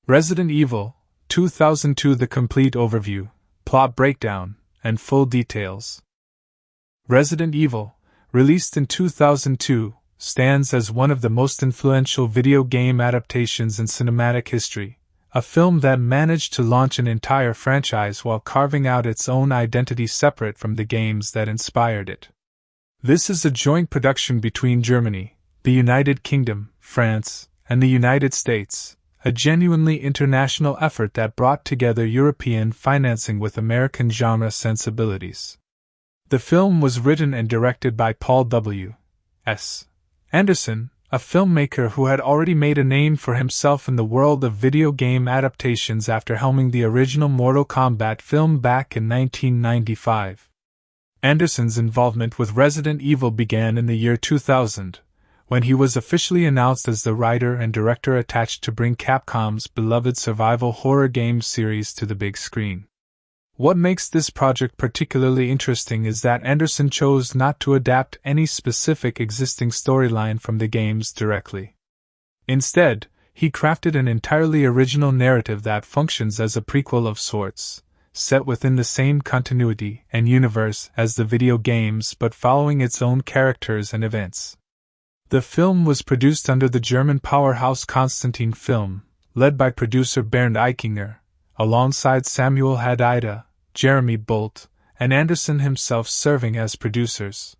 Resident Evil 2002. The complete overview, plot breakdown, and full details. Resident Evil, released in 2002, stands as one of the most influential video game adaptations in cinematic history, a film that managed to launch an entire franchise while carving out its own identity separate from the games that inspired it. This is a joint production between Germany, the United Kingdom, France, and the United States, a genuinely international effort that brought together European financing with American genre sensibilities. The film was written and directed by Paul W. S. Anderson, a filmmaker who had already made a name for himself in the world of video game adaptations after helming the original Mortal Kombat film back in 1995. Anderson's involvement with Resident Evil began in the year 2000, when he was officially announced as the writer and director attached to bring Capcom's beloved survival horror game series to the big screen. What makes this project particularly interesting is that Anderson chose not to adapt any specific existing storyline from the games directly. Instead, he crafted an entirely original narrative that functions as a prequel of sorts, set within the same continuity and universe as the video games but following its own characters and events. The film was produced under the German powerhouse Constantin Film, led by producer Bernd Eichinger, alongside Samuel Hadida, Jeremy Bolt, and Anderson himself serving as producers.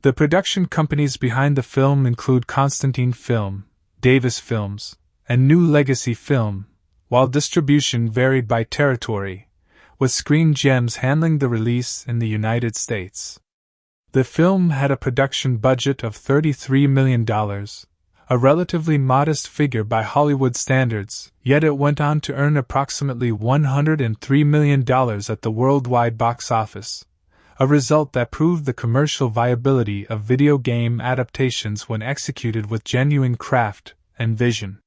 The production companies behind the film include Constantin Film, Davis Films, and New Legacy Film, while distribution varied by territory, with Screen Gems handling the release in the United States. The film had a production budget of $33 million, a relatively modest figure by Hollywood standards, yet it went on to earn approximately $103 million at the worldwide box office, a result that proved the commercial viability of video game adaptations when executed with genuine craft and vision.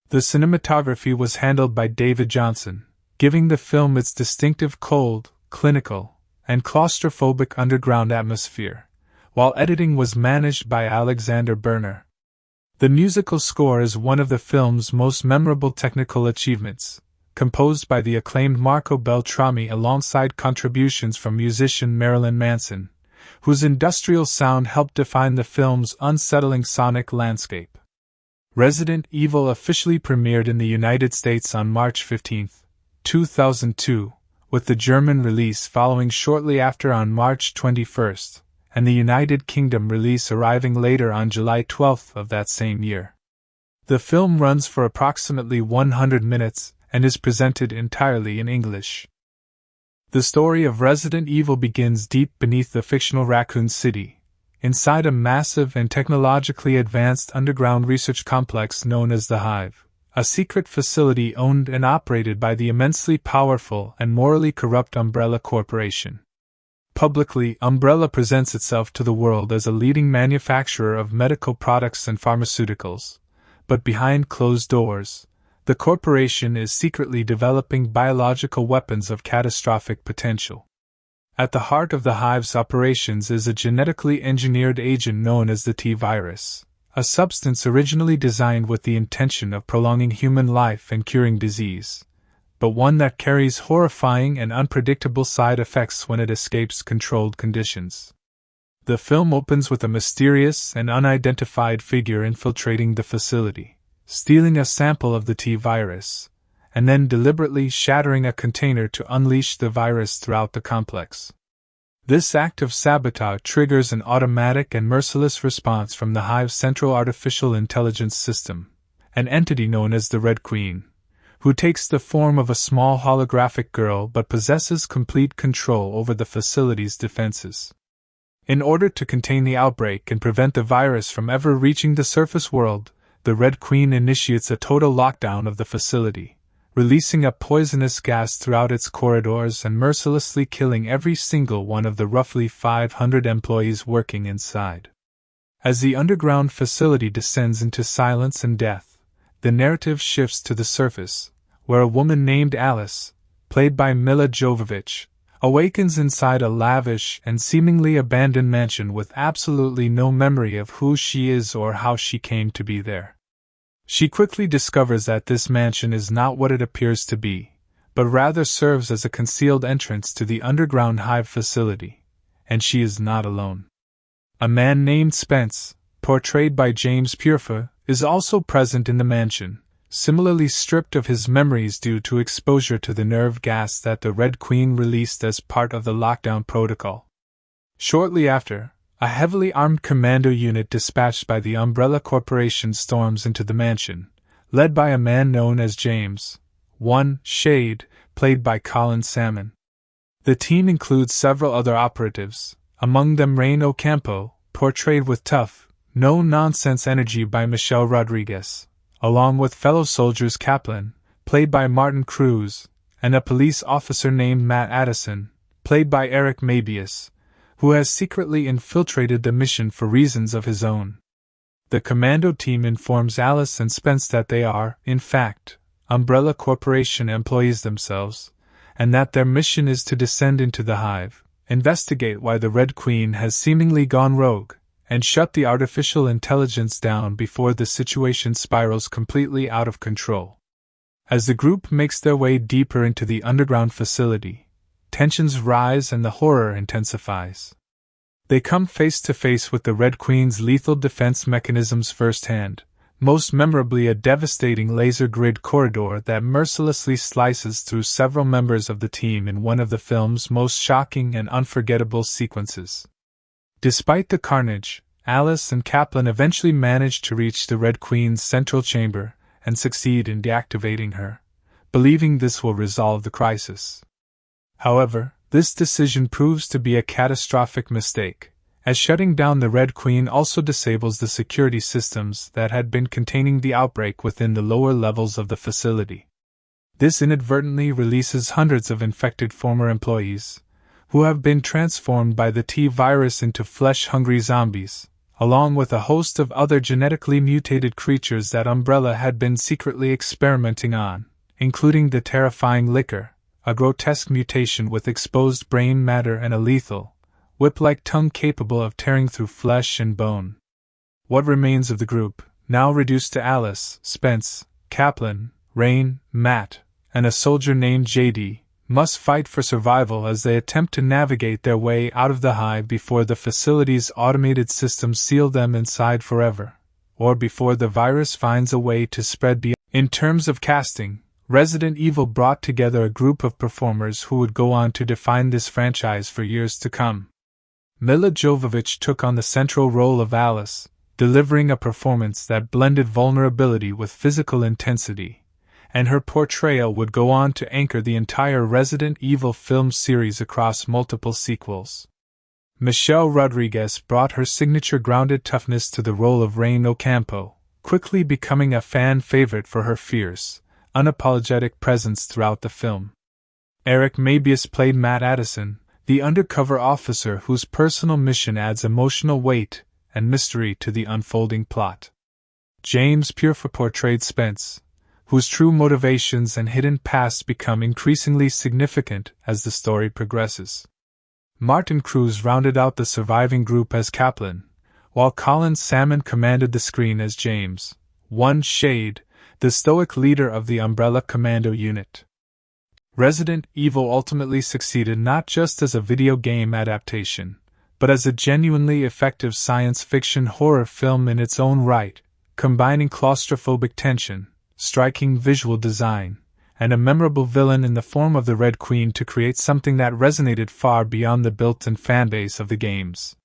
The cinematography was handled by David Johnson, giving the film its distinctive cold, clinical, and claustrophobic underground atmosphere, while editing was managed by Alexander Berner. The musical score is one of the film's most memorable technical achievements, composed by the acclaimed Marco Beltrami alongside contributions from musician Marilyn Manson, whose industrial sound helped define the film's unsettling sonic landscape. Resident Evil officially premiered in the United States on March 15, 2002, with the German release following shortly after on March 21, and the United Kingdom release arriving later on July 12 of that same year. The film runs for approximately 100 minutes and is presented entirely in English. The story of Resident Evil begins deep beneath the fictional Raccoon City, inside a massive and technologically advanced underground research complex known as the Hive, a secret facility owned and operated by the immensely powerful and morally corrupt Umbrella Corporation. Publicly, Umbrella presents itself to the world as a leading manufacturer of medical products and pharmaceuticals, but behind closed doors, the corporation is secretly developing biological weapons of catastrophic potential. At the heart of the Hive's operations is a genetically engineered agent known as the T-virus, a substance originally designed with the intention of prolonging human life and curing disease, but one that carries horrifying and unpredictable side effects when it escapes controlled conditions. The film opens with a mysterious and unidentified figure infiltrating the facility, stealing a sample of the T-virus, and then deliberately shattering a container to unleash the virus throughout the complex. This act of sabotage triggers an automatic and merciless response from the Hive's Central Artificial Intelligence System, an entity known as the Red Queen, who takes the form of a small holographic girl but possesses complete control over the facility's defenses. In order to contain the outbreak and prevent the virus from ever reaching the surface world, the Red Queen initiates a total lockdown of the facility, releasing a poisonous gas throughout its corridors and mercilessly killing every single one of the roughly 500 employees working inside. As the underground facility descends into silence and death, the narrative shifts to the surface, where a woman named Alice, played by Milla Jovovich, awakens inside a lavish and seemingly abandoned mansion with absolutely no memory of who she is or how she came to be there. She quickly discovers that this mansion is not what it appears to be, but rather serves as a concealed entrance to the underground hive facility, and she is not alone. A man named Spence, portrayed by James Purefoote, is also present in the mansion, similarly stripped of his memories due to exposure to the nerve gas that the Red Queen released as part of the lockdown protocol. Shortly after, a heavily armed commando unit dispatched by the Umbrella Corporation storms into the mansion, led by a man known as James Shade, played by Colin Salmon. The team includes several other operatives, among them Rain Ocampo, portrayed with tough, no-nonsense energy by Michelle Rodriguez, along with fellow soldiers Kaplan, played by Martin Cruz, and a police officer named Matt Addison, played by Eric Mabius, who has secretly infiltrated the mission for reasons of his own. The commando team informs Alice and Spence that they are, in fact, Umbrella Corporation employees themselves, and that their mission is to descend into the hive, investigate why the Red Queen has seemingly gone rogue, and shut the artificial intelligence down before the situation spirals completely out of control. As the group makes their way deeper into the underground facility, tensions rise and the horror intensifies. They come face to face with the Red Queen's lethal defense mechanisms firsthand, most memorably a devastating laser grid corridor that mercilessly slices through several members of the team in one of the film's most shocking and unforgettable sequences. Despite the carnage, Alice and Kaplan eventually manage to reach the Red Queen's central chamber and succeed in deactivating her, believing this will resolve the crisis. However, this decision proves to be a catastrophic mistake, as shutting down the Red Queen also disables the security systems that had been containing the outbreak within the lower levels of the facility. This inadvertently releases hundreds of infected former employees, who have been transformed by the T-virus into flesh-hungry zombies, along with a host of other genetically mutated creatures that Umbrella had been secretly experimenting on, including the terrifying Licker, a grotesque mutation with exposed brain matter and a lethal, whip-like tongue capable of tearing through flesh and bone. What remains of the group, now reduced to Alice, Spence, Kaplan, Rain, Matt, and a soldier named JD, must fight for survival as they attempt to navigate their way out of the hive before the facility's automated systems seal them inside forever, or before the virus finds a way to spread beyond. In terms of casting, Resident Evil brought together a group of performers who would go on to define this franchise for years to come. Milla Jovovich took on the central role of Alice, delivering a performance that blended vulnerability with physical intensity, and her portrayal would go on to anchor the entire Resident Evil film series across multiple sequels. Michelle Rodriguez brought her signature grounded toughness to the role of Rain Ocampo, quickly becoming a fan favorite for her fierce, unapologetic presence throughout the film. Eric Mabius played Matt Addison, the undercover officer whose personal mission adds emotional weight and mystery to the unfolding plot. James Purefoote portrayed Spence, whose true motivations and hidden past become increasingly significant as the story progresses. Martin Cruz rounded out the surviving group as Kaplan, while Colin Salmon commanded the screen as James Shade, the stoic leader of the Umbrella Commando unit. Resident Evil ultimately succeeded not just as a video game adaptation, but as a genuinely effective science fiction horror film in its own right, combining claustrophobic tension, striking visual design, and a memorable villain in the form of the Red Queen to create something that resonated far beyond the built-in fanbase of the games.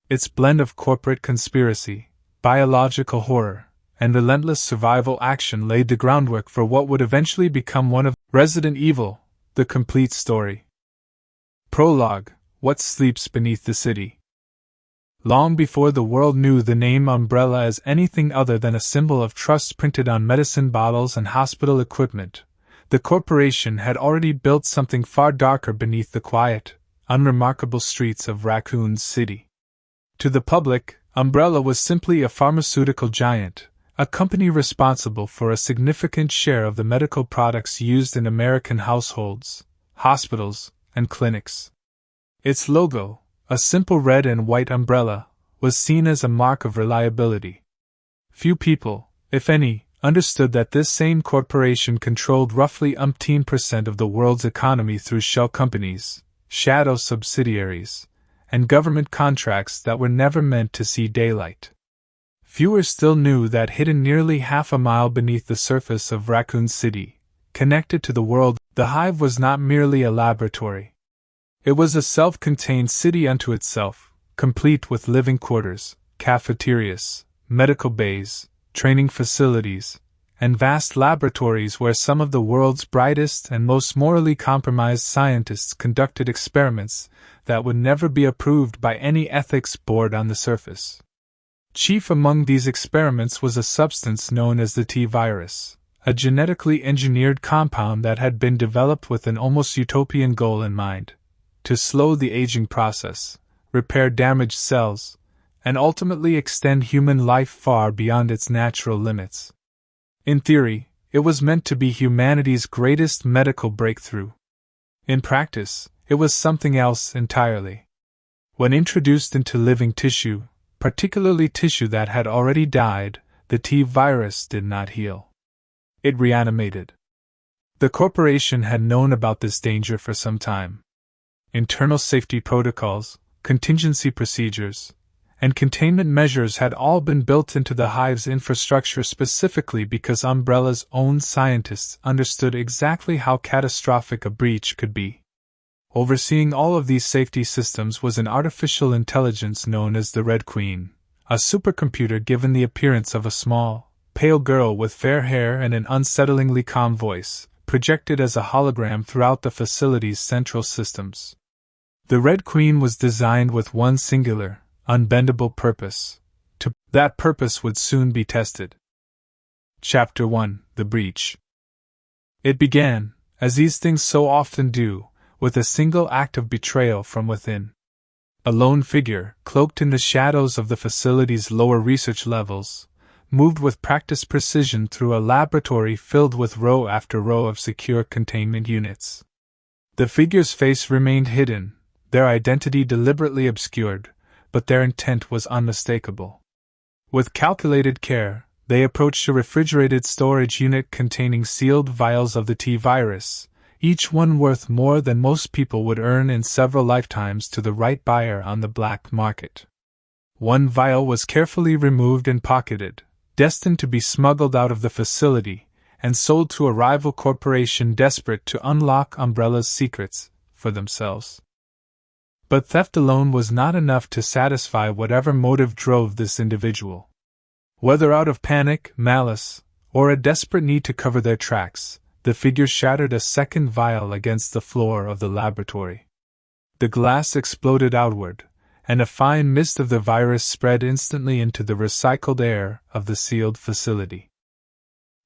Its blend of corporate conspiracy, biological horror, and relentless survival action laid the groundwork for what would eventually become one of Resident Evil, the complete story. Prologue: What sleeps beneath the city? Long before the world knew the name Umbrella as anything other than a symbol of trust printed on medicine bottles and hospital equipment, the corporation had already built something far darker beneath the quiet, unremarkable streets of Raccoon City. To the public, Umbrella was simply a pharmaceutical giant, a company responsible for a significant share of the medical products used in American households, hospitals, and clinics. Its logo, a simple red and white umbrella, was seen as a mark of reliability. Few people, if any, understood that this same corporation controlled roughly umpteen% of the world's economy through shell companies, shadow subsidiaries, and government contracts that were never meant to see daylight. Fewer still knew that hidden nearly half a mile beneath the surface of Raccoon City, connected to the world, the hive was not merely a laboratory. It was a self-contained city unto itself, complete with living quarters, cafeterias, medical bays, training facilities, and vast laboratories where some of the world's brightest and most morally compromised scientists conducted experiments that would never be approved by any ethics board on the surface. Chief among these experiments was a substance known as the T-virus, a genetically engineered compound that had been developed with an almost utopian goal in mind: to slow the aging process, repair damaged cells, and ultimately extend human life far beyond its natural limits. In theory, it was meant to be humanity's greatest medical breakthrough. In practice, it was something else entirely. When introduced into living tissue, particularly tissue that had already died, the T-virus did not heal. It reanimated. The corporation had known about this danger for some time. Internal safety protocols, contingency procedures, and containment measures had all been built into the hive's infrastructure specifically because Umbrella's own scientists understood exactly how catastrophic a breach could be. Overseeing all of these safety systems was an artificial intelligence known as the Red Queen, a supercomputer given the appearance of a small, pale girl with fair hair and an unsettlingly calm voice, projected as a hologram throughout the facility's central systems. The Red Queen was designed with one singular, unbendable purpose. That purpose would soon be tested. Chapter 1: The Breach. It began, as these things so often do, with a single act of betrayal from within. A lone figure, cloaked in the shadows of the facility's lower research levels, moved with practiced precision through a laboratory filled with row after row of secure containment units. The figure's face remained hidden, their identity deliberately obscured, but their intent was unmistakable. With calculated care, they approached a refrigerated storage unit containing sealed vials of the T-virus, each one worth more than most people would earn in several lifetimes to the right buyer on the black market. One vial was carefully removed and pocketed, destined to be smuggled out of the facility and sold to a rival corporation desperate to unlock Umbrella's secrets for themselves. But theft alone was not enough to satisfy whatever motive drove this individual. Whether out of panic, malice, or a desperate need to cover their tracks, the figure shattered a second vial against the floor of the laboratory. The glass exploded outward, and a fine mist of the virus spread instantly into the recycled air of the sealed facility.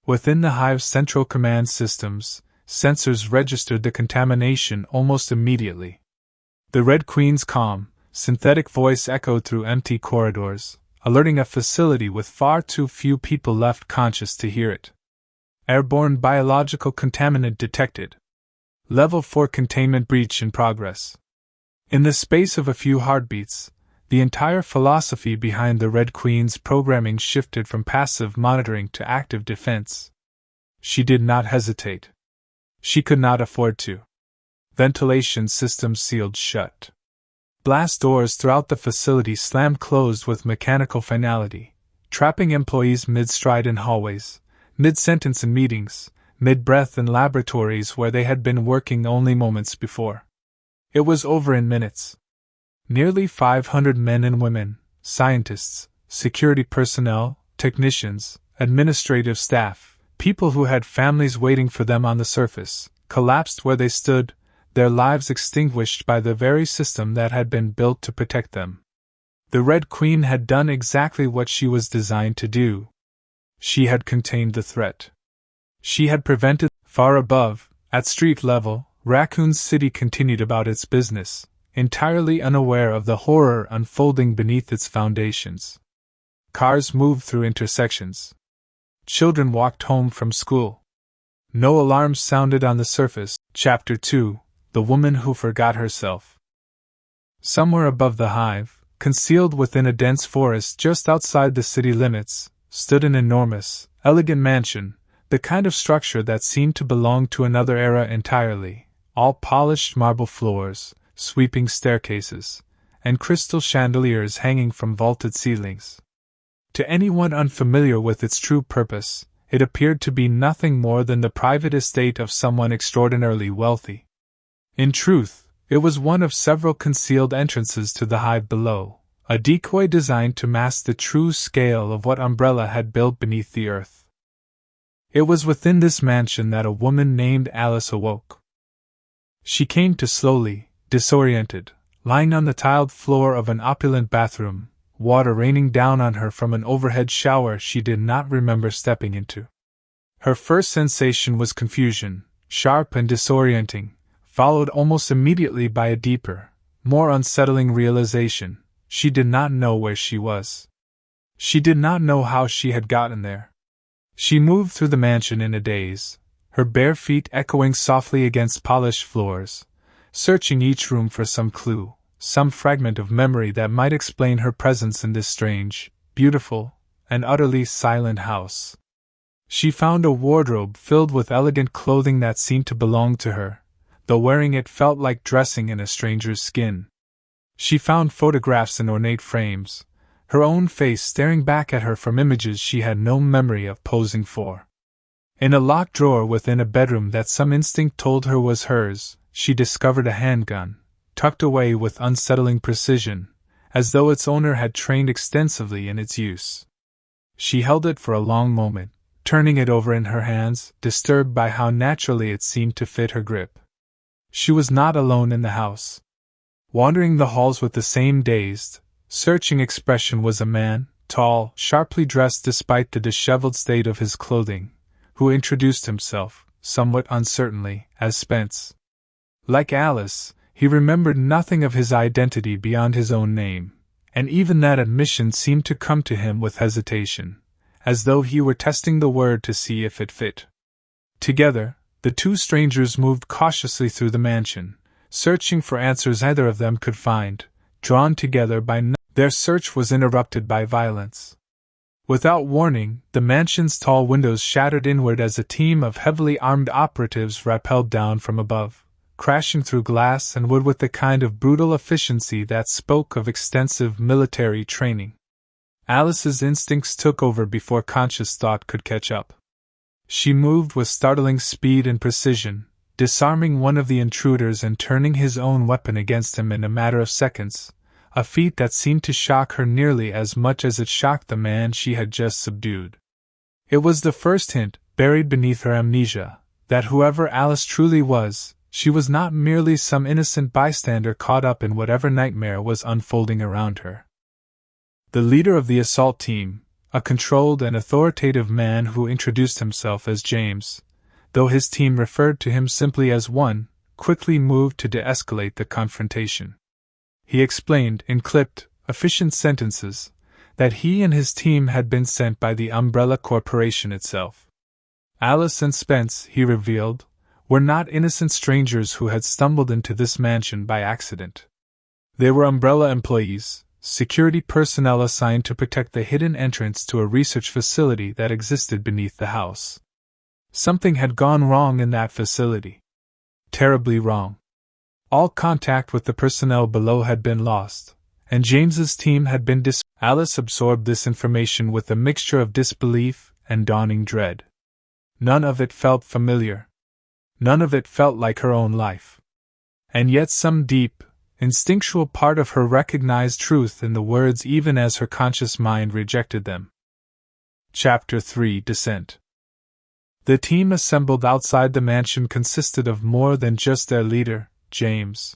Within the hive's central command systems, sensors registered the contamination almost immediately. The Red Queen's calm, synthetic voice echoed through empty corridors, alerting a facility with far too few people left conscious to hear it. Airborne biological contaminant detected. Level 4 containment breach in progress. In the space of a few heartbeats, the entire philosophy behind the Red Queen's programming shifted from passive monitoring to active defense. She did not hesitate. She could not afford to. Ventilation systems sealed shut. Blast doors throughout the facility slammed closed with mechanical finality, trapping employees mid-stride in hallways, mid-sentence in meetings, mid-breath in laboratories where they had been working only moments before. It was over in minutes. Nearly 500 men and women, scientists, security personnel, technicians, administrative staff, people who had families waiting for them on the surface, collapsed where they stood, their lives extinguished by the very system that had been built to protect them. The Red Queen had done exactly what she was designed to do. She had contained the threat. She had prevented. Far above, at street level, Raccoon City continued about its business, entirely unaware of the horror unfolding beneath its foundations. Cars moved through intersections. Children walked home from school. No alarms sounded on the surface. Chapter 2: The Woman Who Forgot Herself. Somewhere above the hive, concealed within a dense forest just outside the city limits, stood an enormous, elegant mansion, the kind of structure that seemed to belong to another era entirely, all polished marble floors, sweeping staircases, and crystal chandeliers hanging from vaulted ceilings. To anyone unfamiliar with its true purpose, it appeared to be nothing more than the private estate of someone extraordinarily wealthy. In truth, it was one of several concealed entrances to the hive below, a decoy designed to mask the true scale of what Umbrella had built beneath the earth. It was within this mansion that a woman named Alice awoke. She came to slowly, disoriented, lying on the tiled floor of an opulent bathroom, water raining down on her from an overhead shower she did not remember stepping into. Her first sensation was confusion, sharp and disorienting, followed almost immediately by a deeper, more unsettling realization: she did not know where she was. She did not know how she had gotten there. She moved through the mansion in a daze, her bare feet echoing softly against polished floors, searching each room for some clue, some fragment of memory that might explain her presence in this strange, beautiful, and utterly silent house. She found a wardrobe filled with elegant clothing that seemed to belong to her, though wearing it felt like dressing in a stranger's skin. She found photographs in ornate frames, her own face staring back at her from images she had no memory of posing for. In a locked drawer within a bedroom that some instinct told her was hers, she discovered a handgun, tucked away with unsettling precision, as though its owner had trained extensively in its use. She held it for a long moment, turning it over in her hands, disturbed by how naturally it seemed to fit her grip. She was not alone in the house. Wandering the halls with the same dazed, searching expression was a man, tall, sharply dressed despite the disheveled state of his clothing, who introduced himself, somewhat uncertainly, as Spence. Like Alice, he remembered nothing of his identity beyond his own name, and even that admission seemed to come to him with hesitation, as though he were testing the word to see if it fit. Together, the two strangers moved cautiously through the mansion, searching for answers either of them could find, drawn together by their search was interrupted by violence. Without warning, the mansion's tall windows shattered inward as a team of heavily armed operatives rappelled down from above, crashing through glass and wood with the kind of brutal efficiency that spoke of extensive military training. Alice's instincts took over before conscious thought could catch up. She moved with startling speed and precision, disarming one of the intruders and turning his own weapon against him in a matter of seconds, a feat that seemed to shock her nearly as much as it shocked the man she had just subdued. It was the first hint, buried beneath her amnesia, that whoever Alice truly was, she was not merely some innocent bystander caught up in whatever nightmare was unfolding around her. The leader of the assault team, a controlled and authoritative man who introduced himself as James, though his team referred to him simply as one, quickly moved to de-escalate the confrontation. He explained, in clipped, efficient sentences, that he and his team had been sent by the Umbrella Corporation itself. Alice and Spence, he revealed, were not innocent strangers who had stumbled into this mansion by accident. They were Umbrella employees, security personnel assigned to protect the hidden entrance to a research facility that existed beneath the house. Something had gone wrong in that facility. Terribly wrong. All contact with the personnel below had been lost, and James's team had been Alice absorbed this information with a mixture of disbelief and dawning dread. None of it felt familiar. None of it felt like her own life. And yet some deep, instinctual part of her recognized truth in the words even as her conscious mind rejected them. Chapter 3: Descent. The team assembled outside the mansion consisted of more than just their leader, James.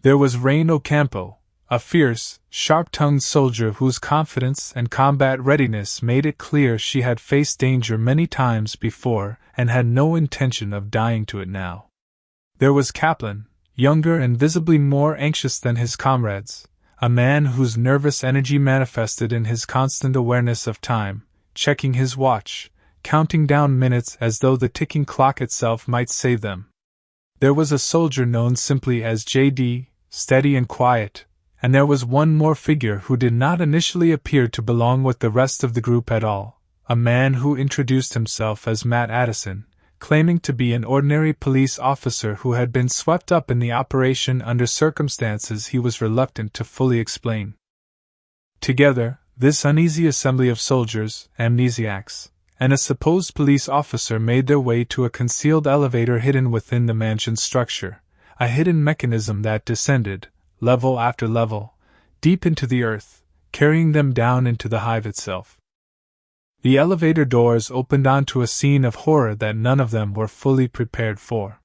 There was Rain Ocampo, a fierce, sharp-tongued soldier whose confidence and combat readiness made it clear she had faced danger many times before and had no intention of dying to it now. There was Kaplan, younger and visibly more anxious than his comrades, a man whose nervous energy manifested in his constant awareness of time, checking his watch, counting down minutes as though the ticking clock itself might save them. There was a soldier known simply as J.D., steady and quiet, and there was one more figure who did not initially appear to belong with the rest of the group at all, a man who introduced himself as Matt Addison, claiming to be an ordinary police officer who had been swept up in the operation under circumstances he was reluctant to fully explain. Together, this uneasy assembly of soldiers, amnesiacs, and a supposed police officer made their way to a concealed elevator hidden within the mansion's structure, a hidden mechanism that descended, level after level, deep into the earth, carrying them down into the hive itself. The elevator doors opened onto a scene of horror that none of them were fully prepared for.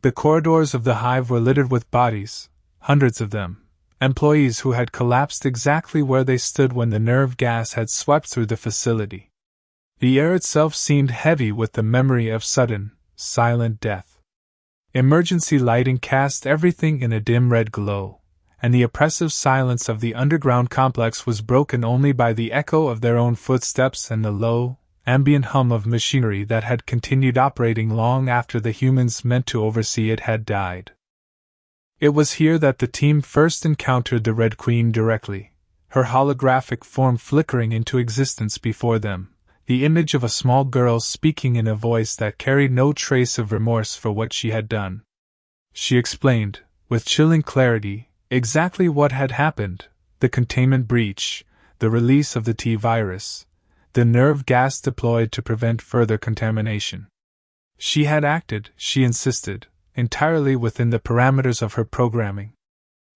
The corridors of the hive were littered with bodies, hundreds of them, employees who had collapsed exactly where they stood when the nerve gas had swept through the facility. The air itself seemed heavy with the memory of sudden, silent death. Emergency lighting cast everything in a dim red glow, and the oppressive silence of the underground complex was broken only by the echo of their own footsteps and the low, ambient hum of machinery that had continued operating long after the humans meant to oversee it had died. It was here that the team first encountered the Red Queen directly, her holographic form flickering into existence before them, the image of a small girl speaking in a voice that carried no trace of remorse for what she had done. She explained, with chilling clarity, exactly what had happened: the containment breach, the release of the T-virus, the nerve gas deployed to prevent further contamination. She had acted, she insisted, entirely within the parameters of her programming.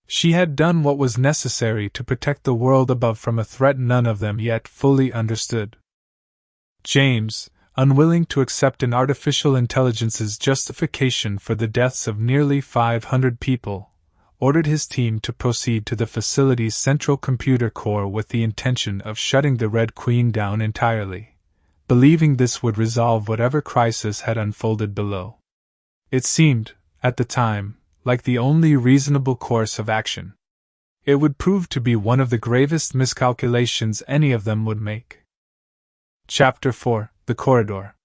She had done what was necessary to protect the world above from a threat none of them yet fully understood. James, unwilling to accept an artificial intelligence's justification for the deaths of nearly 500 people, ordered his team to proceed to the facility's central computer core with the intention of shutting the Red Queen down entirely, believing this would resolve whatever crisis had unfolded below. It seemed, at the time, like the only reasonable course of action. It would prove to be one of the gravest miscalculations any of them would make. Chapter 4: The Corridor.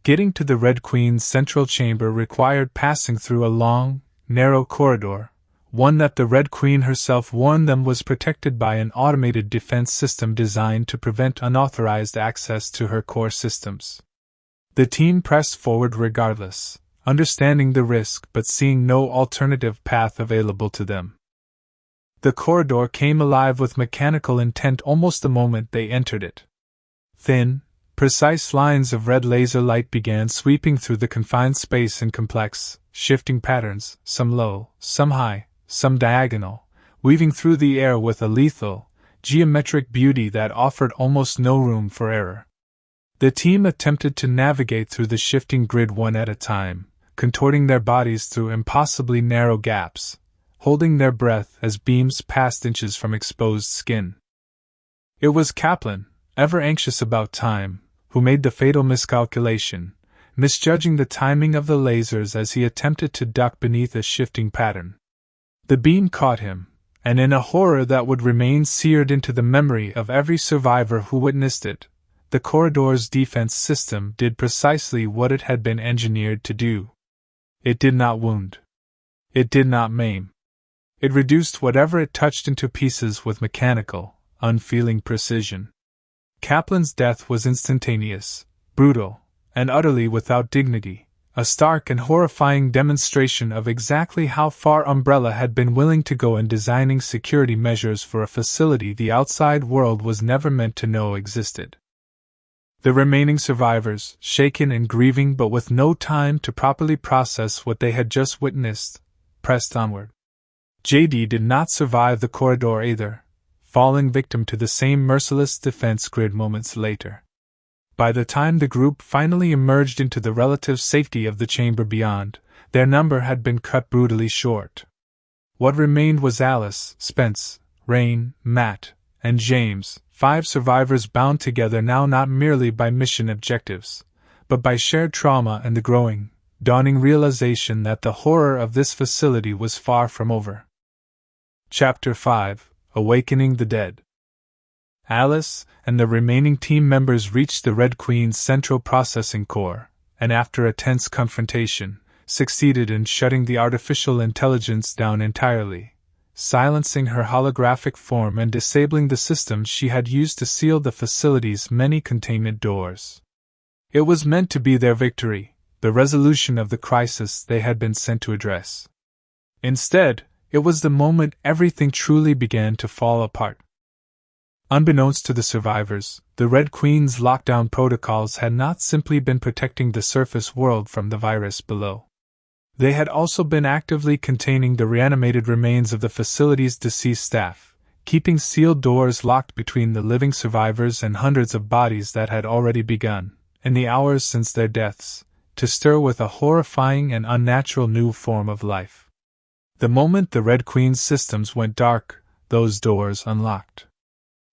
Getting to the Red Queen's central chamber required passing through a long, narrow corridor, one that the Red Queen herself warned them was protected by an automated defense system designed to prevent unauthorized access to her core systems. The team pressed forward regardless, understanding the risk but seeing no alternative path available to them. The corridor came alive with mechanical intent almost the moment they entered it. Thin, precise lines of red laser light began sweeping through the confined space in complex, shifting patterns, some low, some high, some diagonal, weaving through the air with a lethal, geometric beauty that offered almost no room for error. The team attempted to navigate through the shifting grid one at a time, contorting their bodies through impossibly narrow gaps, holding their breath as beams passed inches from exposed skin. It was Kaplan, ever anxious about time, who made the fatal miscalculation, misjudging the timing of the lasers as he attempted to duck beneath a shifting pattern. The beam caught him, and in a horror that would remain seared into the memory of every survivor who witnessed it, the corridor's defense system did precisely what it had been engineered to do. It did not wound. It did not maim. It reduced whatever it touched into pieces with mechanical, unfeeling precision. Kaplan's death was instantaneous, brutal, and utterly without dignity, a stark and horrifying demonstration of exactly how far Umbrella had been willing to go in designing security measures for a facility the outside world was never meant to know existed. The remaining survivors, shaken and grieving but with no time to properly process what they had just witnessed, pressed onward. JD did not survive the corridor either, falling victim to the same merciless defense grid moments later. By the time the group finally emerged into the relative safety of the chamber beyond, their number had been cut brutally short. What remained was Alice, Spence, Rain, Matt, and James, 5 survivors bound together now not merely by mission objectives, but by shared trauma and the growing, dawning realization that the horror of this facility was far from over. Chapter 5: Awakening the Dead. Alice and the remaining team members reached the Red Queen's central processing core, and after a tense confrontation, succeeded in shutting the artificial intelligence down entirely, silencing her holographic form and disabling the systems she had used to seal the facility's many containment doors. It was meant to be their victory, the resolution of the crisis they had been sent to address. Instead, it was the moment everything truly began to fall apart. Unbeknownst to the survivors, the Red Queen's lockdown protocols had not simply been protecting the surface world from the virus below. They had also been actively containing the reanimated remains of the facility's deceased staff, keeping sealed doors locked between the living survivors and hundreds of bodies that had already begun, in the hours since their deaths, to stir with a horrifying and unnatural new form of life. The moment the Red Queen's systems went dark, those doors unlocked.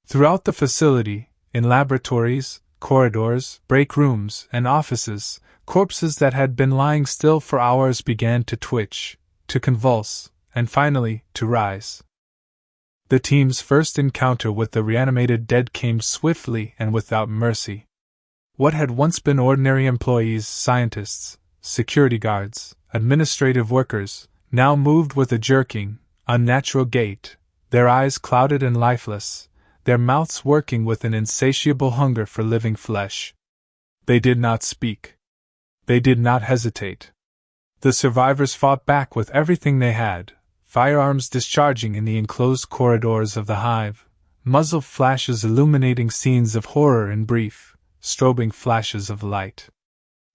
Throughout the facility, in laboratories, corridors, break rooms, and offices, corpses that had been lying still for hours began to twitch, to convulse, and finally, to rise. The team's first encounter with the reanimated dead came swiftly and without mercy. What had once been ordinary employees, scientists, security guards, administrative workers, now moved with a jerking, unnatural gait, their eyes clouded and lifeless, their mouths working with an insatiable hunger for living flesh. They did not speak. They did not hesitate. The survivors fought back with everything they had, firearms discharging in the enclosed corridors of the hive, muzzle flashes illuminating scenes of horror in brief, strobing flashes of light.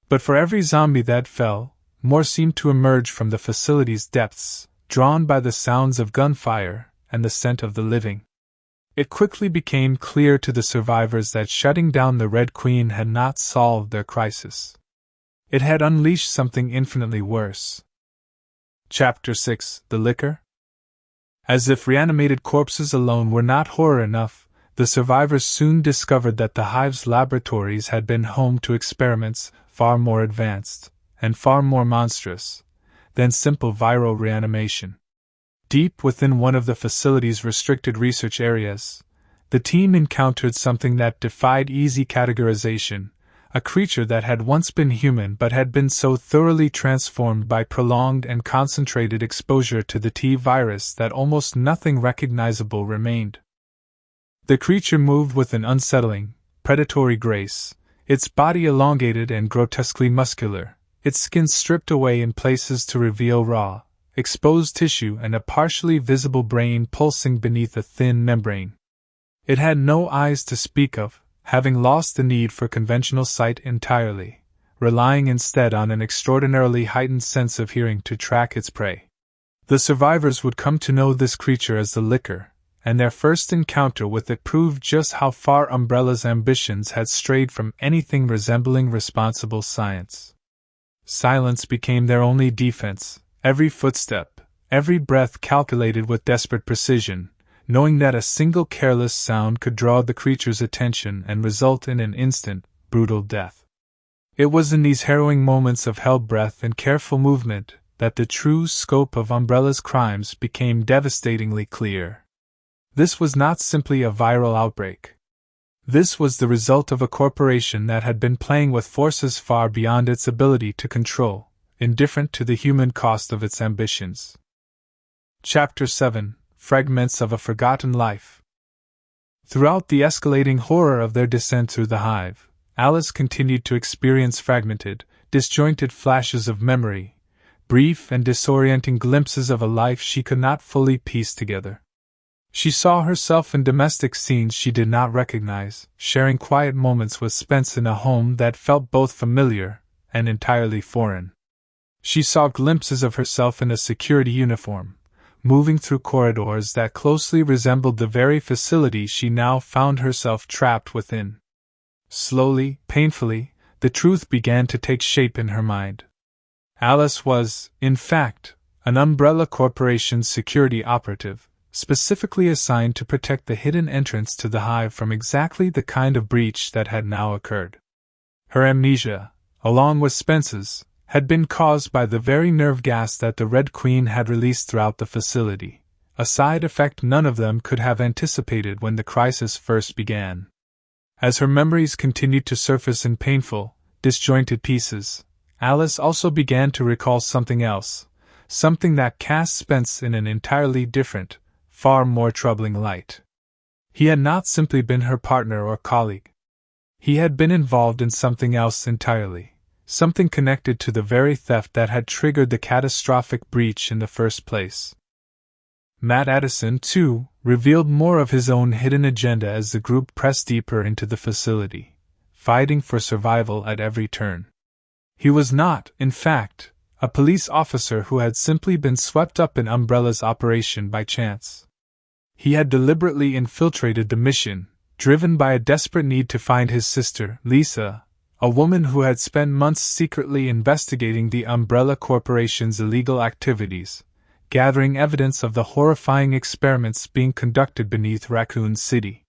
But for every zombie that fell, more seemed to emerge from the facility's depths, drawn by the sounds of gunfire and the scent of the living. It quickly became clear to the survivors that shutting down the Red Queen had not solved their crisis. It had unleashed something infinitely worse. Chapter 6: The Liquor? As if reanimated corpses alone were not horror enough, the survivors soon discovered that the hive's laboratories had been home to experiments far more advanced, and far more monstrous, than simple viral reanimation. Deep within one of the facility's restricted research areas, the team encountered something that defied easy categorization, a creature that had once been human but had been so thoroughly transformed by prolonged and concentrated exposure to the T-virus that almost nothing recognizable remained. The creature moved with an unsettling, predatory grace, its body elongated and grotesquely muscular, its skin stripped away in places to reveal raw, exposed tissue and a partially visible brain pulsing beneath a thin membrane. It had no eyes to speak of, having lost the need for conventional sight entirely, relying instead on an extraordinarily heightened sense of hearing to track its prey. The survivors would come to know this creature as the Liquor, and their first encounter with it proved just how far Umbrella's ambitions had strayed from anything resembling responsible science. Silence became their only defense. Every footstep, every breath calculated with desperate precision, knowing that a single careless sound could draw the creature's attention and result in an instant, brutal death. It was in these harrowing moments of held breath and careful movement that the true scope of Umbrella's crimes became devastatingly clear. This was not simply a viral outbreak. This was the result of a corporation that had been playing with forces far beyond its ability to control, indifferent to the human cost of its ambitions. Chapter 7: Fragments of a Forgotten Life. Throughout the escalating horror of their descent through the hive, Alice continued to experience fragmented, disjointed flashes of memory, brief and disorienting glimpses of a life she could not fully piece together. She saw herself in domestic scenes she did not recognize, sharing quiet moments with Spence in a home that felt both familiar and entirely foreign. She saw glimpses of herself in a security uniform, moving through corridors that closely resembled the very facility she now found herself trapped within. Slowly, painfully, the truth began to take shape in her mind. Alice was, in fact, an Umbrella Corporation's security operative, specifically assigned to protect the hidden entrance to the hive from exactly the kind of breach that had now occurred. Her amnesia, along with Spence's, had been caused by the very nerve gas that the Red Queen had released throughout the facility, a side effect none of them could have anticipated when the crisis first began. As her memories continued to surface in painful, disjointed pieces, Alice also began to recall something else, something that cast Spence in an entirely different, far more troubling light. He had not simply been her partner or colleague. He had been involved in something else entirely, something connected to the very theft that had triggered the catastrophic breach in the first place. Matt Addison, too, revealed more of his own hidden agenda as the group pressed deeper into the facility, fighting for survival at every turn. He was not, in fact, a police officer who had simply been swept up in Umbrella's operation by chance. He had deliberately infiltrated the mission, driven by a desperate need to find his sister, Lisa, a woman who had spent months secretly investigating the Umbrella Corporation's illegal activities, gathering evidence of the horrifying experiments being conducted beneath Raccoon City.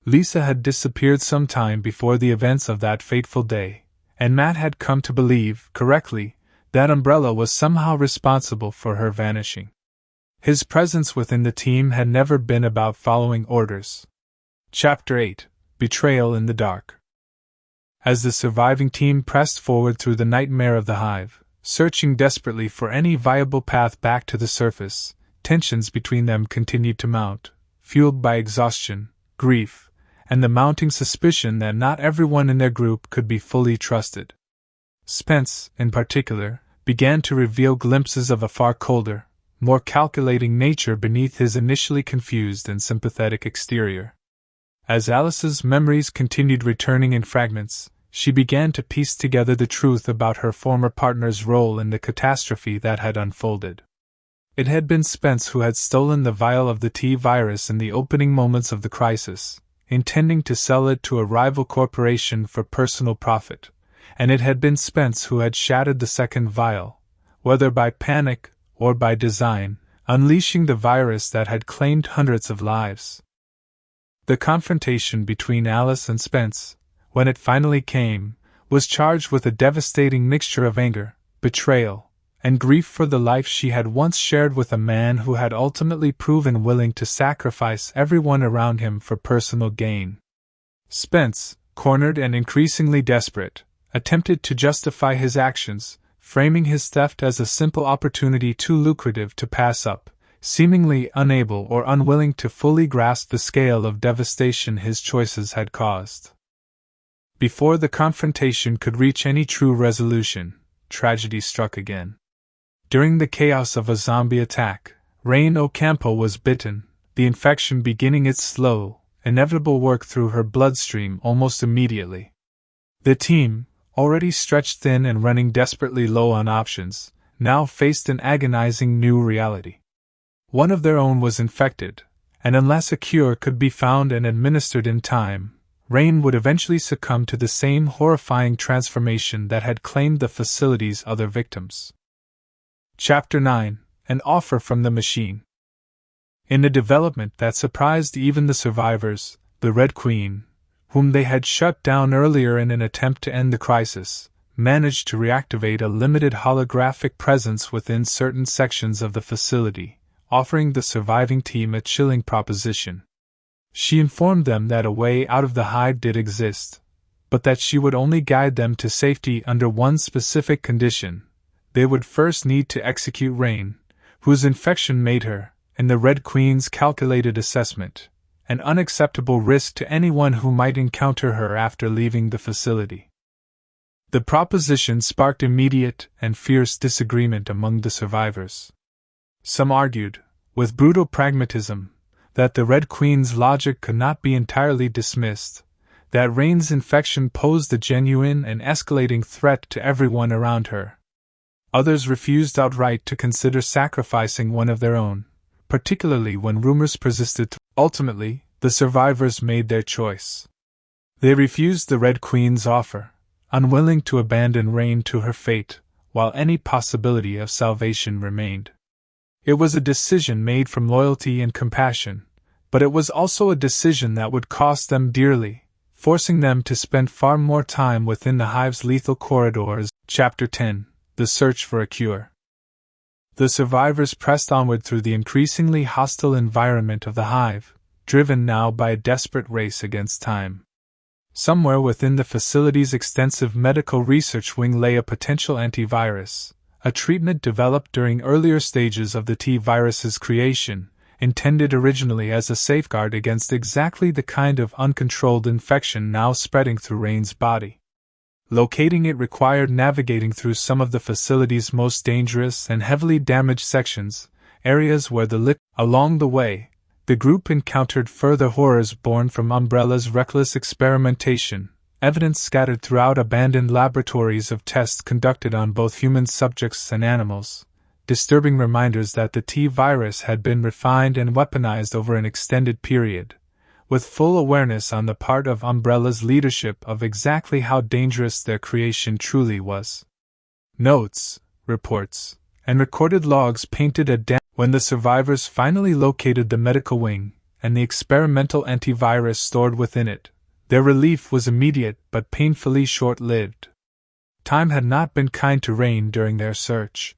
Lisa had disappeared some time before the events of that fateful day, and Matt had come to believe, correctly, that Umbrella was somehow responsible for her vanishing. His presence within the team had never been about following orders. Chapter 8: Betrayal in the Dark. As the surviving team pressed forward through the nightmare of the hive, searching desperately for any viable path back to the surface, tensions between them continued to mount, fueled by exhaustion, grief, and the mounting suspicion that not everyone in their group could be fully trusted. Spence, in particular, began to reveal glimpses of a far colder, more calculating nature beneath his initially confused and sympathetic exterior. As Alice's memories continued returning in fragments, she began to piece together the truth about her former partner's role in the catastrophe that had unfolded. It had been Spence who had stolen the vial of the T-virus in the opening moments of the crisis, intending to sell it to a rival corporation for personal profit, and it had been Spence who had shattered the second vial, whether by panic or by design, unleashing the virus that had claimed hundreds of lives. The confrontation between Alice and Spence, when it finally came, was charged with a devastating mixture of anger, betrayal, and grief for the life she had once shared with a man who had ultimately proven willing to sacrifice everyone around him for personal gain. Spence, cornered and increasingly desperate, attempted to justify his actions, framing his theft as a simple opportunity too lucrative to pass up, seemingly unable or unwilling to fully grasp the scale of devastation his choices had caused. Before the confrontation could reach any true resolution, tragedy struck again. During the chaos of a zombie attack, Rain Ocampo was bitten, the infection beginning its slow, inevitable work through her bloodstream almost immediately. The team, already stretched thin and running desperately low on options, now faced an agonizing new reality. One of their own was infected, and unless a cure could be found and administered in time, Rain would eventually succumb to the same horrifying transformation that had claimed the facility's other victims. Chapter 9: An Offer from the Machine. In a development that surprised even the survivors, the Red Queen, whom they had shut down earlier in an attempt to end the crisis, managed to reactivate a limited holographic presence within certain sections of the facility, offering the surviving team a chilling proposition. She informed them that a way out of the hive did exist, but that she would only guide them to safety under one specific condition: they would first need to execute Rain, whose infection made her, in the Red Queen's calculated assessment, an unacceptable risk to anyone who might encounter her after leaving the facility. The proposition sparked immediate and fierce disagreement among the survivors. Some argued, with brutal pragmatism, that the Red Queen's logic could not be entirely dismissed, that Rain's infection posed a genuine and escalating threat to everyone around her. Others refused outright to consider sacrificing one of their own, particularly when rumors persisted. Ultimately, the survivors made their choice. They refused the Red Queen's offer, unwilling to abandon Rain to her fate, while any possibility of salvation remained. It was a decision made from loyalty and compassion, but it was also a decision that would cost them dearly, forcing them to spend far more time within the hive's lethal corridors. Chapter 10: The Search for a Cure. The survivors pressed onward through the increasingly hostile environment of the hive, driven now by a desperate race against time. Somewhere within the facility's extensive medical research wing lay a potential antivirus, a treatment developed during earlier stages of the T-virus's creation, intended originally as a safeguard against exactly the kind of uncontrolled infection now spreading through Rain's body. Locating it required navigating through some of the facility's most dangerous and heavily damaged sections, areas where along the way, the group encountered further horrors born from Umbrella's reckless experimentation, evidence scattered throughout abandoned laboratories of tests conducted on both human subjects and animals, disturbing reminders that the T-virus had been refined and weaponized over an extended period, with full awareness on the part of Umbrella's leadership of exactly how dangerous their creation truly was. Notes, reports, and recorded logs painted a when the survivors finally located the medical wing and the experimental antivirus stored within it, their relief was immediate but painfully short-lived. Time had not been kind to Rain during their search.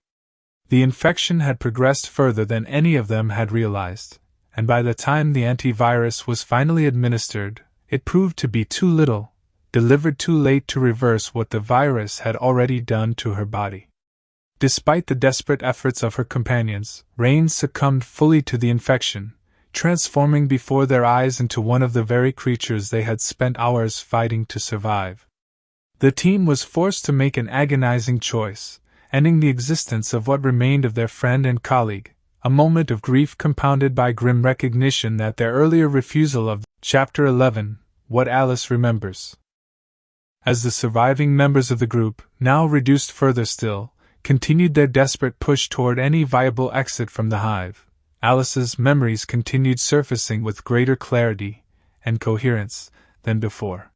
The infection had progressed further than any of them had realized, and by the time the antivirus was finally administered, it proved to be too little, delivered too late to reverse what the virus had already done to her body. Despite the desperate efforts of her companions, Rain succumbed fully to the infection, transforming before their eyes into one of the very creatures they had spent hours fighting to survive. The team was forced to make an agonizing choice, ending the existence of what remained of their friend and colleague, a moment of grief compounded by grim recognition that their earlier refusal of Chapter 11, What Alice Remembers. As the surviving members of the group, now reduced further still, continued their desperate push toward any viable exit from the hive, Alice's memories continued surfacing with greater clarity and coherence than before.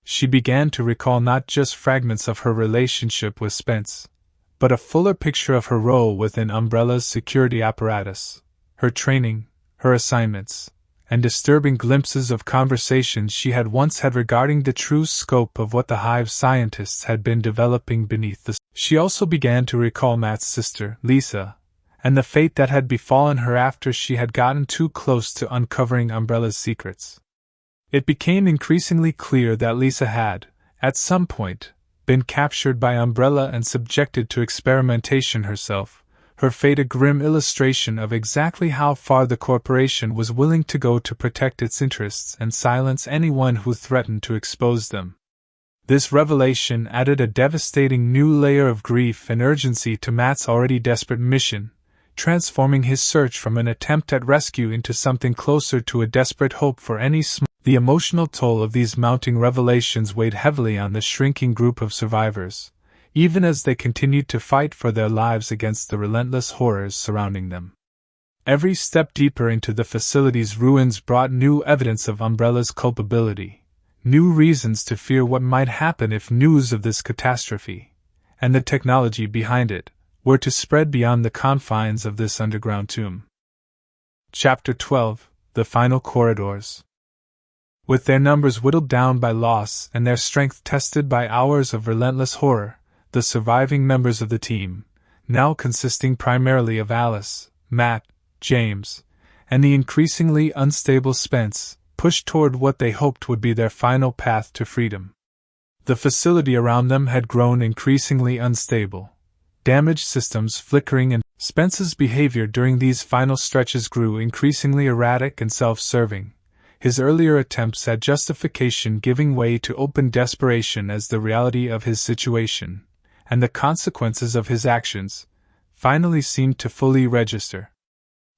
She began to recall not just fragments of her relationship with Spence, but a fuller picture of her role within Umbrella's security apparatus, her training, her assignments, and disturbing glimpses of conversations she had once had regarding the true scope of what the hive scientists had been developing beneath the. She also began to recall Matt's sister, Lisa, and the fate that had befallen her after she had gotten too close to uncovering Umbrella's secrets. It became increasingly clear that Lisa had, at some point, been captured by Umbrella and subjected to experimentation herself, her fate a grim illustration of exactly how far the corporation was willing to go to protect its interests and silence anyone who threatened to expose them. This revelation added a devastating new layer of grief and urgency to Matt's already desperate mission, transforming his search from an attempt at rescue into something closer to a desperate hope for any The emotional toll of these mounting revelations weighed heavily on the shrinking group of survivors, even as they continued to fight for their lives against the relentless horrors surrounding them. Every step deeper into the facility's ruins brought new evidence of Umbrella's culpability, new reasons to fear what might happen if news of this catastrophe, and the technology behind it, were to spread beyond the confines of this underground tomb. Chapter 12: The Final Corridors. With their numbers whittled down by loss and their strength tested by hours of relentless horror, the surviving members of the team, now consisting primarily of Alice, Matt, James, and the increasingly unstable Spence, pushed toward what they hoped would be their final path to freedom. The facility around them had grown increasingly unstable, damaged systems flickering, and Spence's behavior during these final stretches grew increasingly erratic and self-serving, his earlier attempts at justification giving way to open desperation as the reality of his situation, and the consequences of his actions, finally seemed to fully register.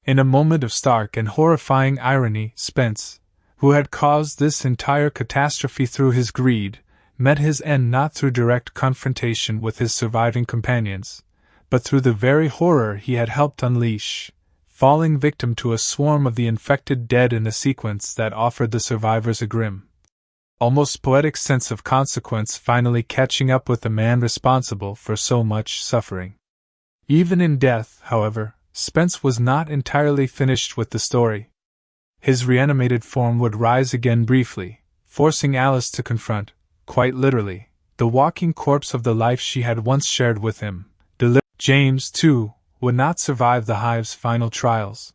In a moment of stark and horrifying irony, Spence, who had caused this entire catastrophe through his greed, met his end not through direct confrontation with his surviving companions, but through the very horror he had helped unleash, falling victim to a swarm of the infected dead in a sequence that offered the survivors a grim, almost poetic sense of consequence finally catching up with the man responsible for so much suffering. Even in death, however, Spence was not entirely finished with the story. His reanimated form would rise again briefly, forcing Alice to confront, quite literally, the walking corpse of the life she had once shared with him. James, too, would not survive the hive's final trials.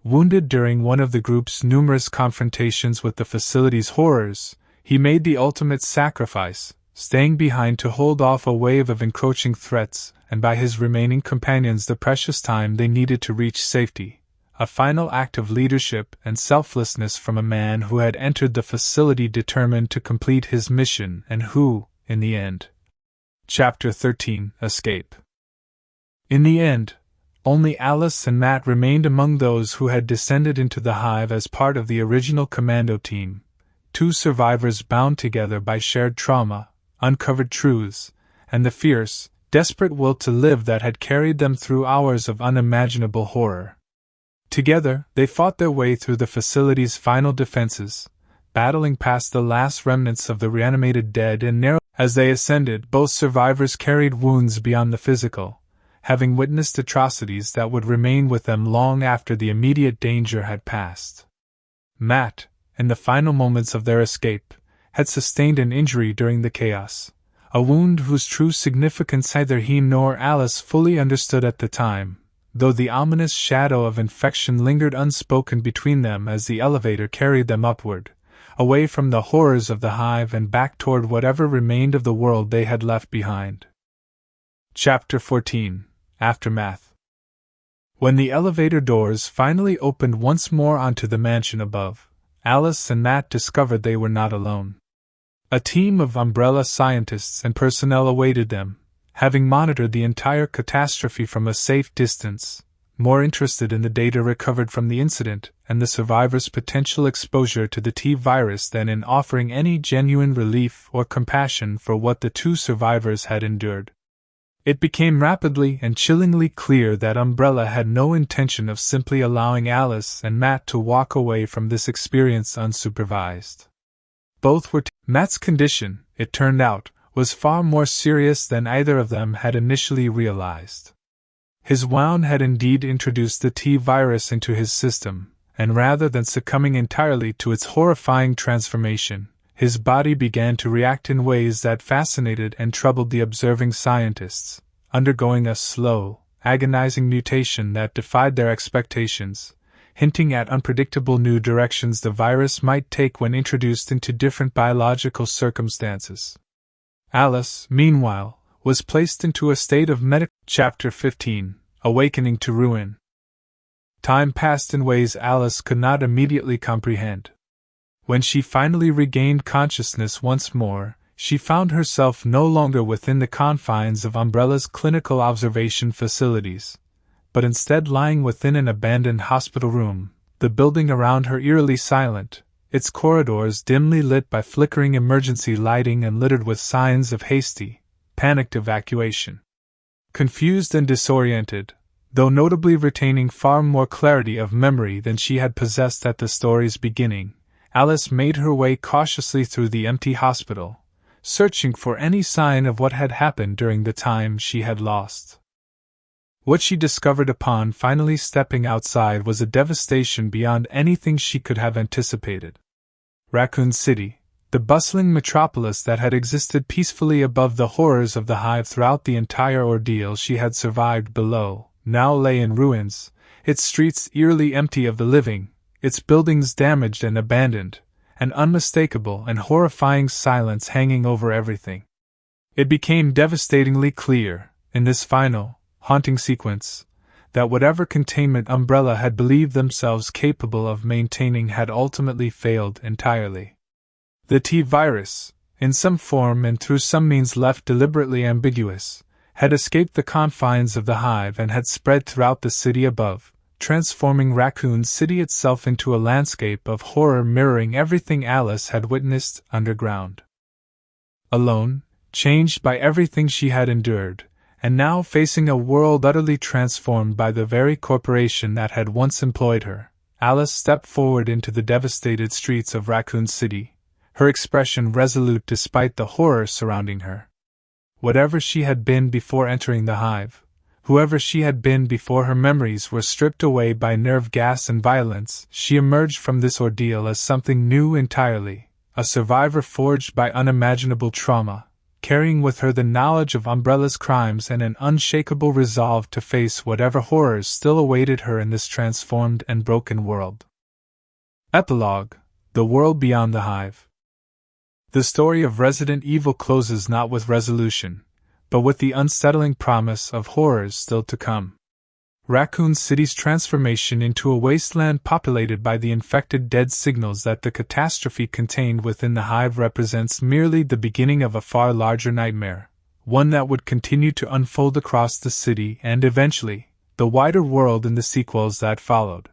Wounded during one of the group's numerous confrontations with the facility's horrors, he made the ultimate sacrifice, staying behind to hold off a wave of encroaching threats and by his remaining companions the precious time they needed to reach safety, a final act of leadership and selflessness from a man who had entered the facility determined to complete his mission and who, in the end. Chapter 13: Escape. In the end, only Alice and Matt remained among those who had descended into the hive as part of the original commando team, two survivors bound together by shared trauma, uncovered truths, and the fierce, desperate will to live that had carried them through hours of unimaginable horror. Together, they fought their way through the facility's final defenses, battling past the last remnants of the reanimated dead and narrow. As they ascended, both survivors carried wounds beyond the physical, having witnessed atrocities that would remain with them long after the immediate danger had passed. Matt, in the final moments of their escape, had sustained an injury during the chaos, a wound whose true significance neither he nor Alice fully understood at the time, though the ominous shadow of infection lingered unspoken between them as the elevator carried them upward, away from the horrors of the hive and back toward whatever remained of the world they had left behind. Chapter 14: Aftermath. When the elevator doors finally opened once more onto the mansion above, Alice and Matt discovered they were not alone. A team of Umbrella scientists and personnel awaited them, having monitored the entire catastrophe from a safe distance, more interested in the data recovered from the incident and the survivors' potential exposure to the T-virus than in offering any genuine relief or compassion for what the two survivors had endured. It became rapidly and chillingly clear that Umbrella had no intention of simply allowing Alice and Matt to walk away from this experience unsupervised. Both were Matt's condition, it turned out, was far more serious than either of them had initially realized. His wound had indeed introduced the T-virus into his system, and rather than succumbing entirely to its horrifying transformation, his body began to react in ways that fascinated and troubled the observing scientists, undergoing a slow, agonizing mutation that defied their expectations, hinting at unpredictable new directions the virus might take when introduced into different biological circumstances. Alice, meanwhile, was placed into a state of medical. Chapter 15: Awakening to Ruin. Time passed in ways Alice could not immediately comprehend. When she finally regained consciousness once more, she found herself no longer within the confines of Umbrella's clinical observation facilities, but instead lying within an abandoned hospital room, the building around her eerily silent, its corridors dimly lit by flickering emergency lighting and littered with signs of hasty, panicked evacuation. Confused and disoriented, though notably retaining far more clarity of memory than she had possessed at the story's beginning, Alice made her way cautiously through the empty hospital, searching for any sign of what had happened during the time she had lost. What she discovered upon finally stepping outside was a devastation beyond anything she could have anticipated. Raccoon City, the bustling metropolis that had existed peacefully above the horrors of the hive throughout the entire ordeal she had survived below, now lay in ruins, its streets eerily empty of the living, its buildings damaged and abandoned, an unmistakable and horrifying silence hanging over everything. It became devastatingly clear, in this final, haunting sequence, that whatever containment Umbrella had believed themselves capable of maintaining had ultimately failed entirely. The T-virus, in some form and through some means left deliberately ambiguous, had escaped the confines of the hive and had spread throughout the city above, transforming Raccoon City itself into a landscape of horror mirroring everything Alice had witnessed underground. Alone, changed by everything she had endured, and now facing a world utterly transformed by the very corporation that had once employed her, Alice stepped forward into the devastated streets of Raccoon City, her expression resolute despite the horror surrounding her. Whatever she had been before entering the hive, whoever she had been before her memories were stripped away by nerve gas and violence, she emerged from this ordeal as something new entirely, a survivor forged by unimaginable trauma, carrying with her the knowledge of Umbrella's crimes and an unshakable resolve to face whatever horrors still awaited her in this transformed and broken world. Epilogue: The World Beyond the Hive. The story of Resident Evil closes not with resolution, but with the unsettling promise of horrors still to come. Raccoon City's transformation into a wasteland populated by the infected dead signals that the catastrophe contained within the hive represents merely the beginning of a far larger nightmare, one that would continue to unfold across the city and eventually, the wider world in the sequels that followed.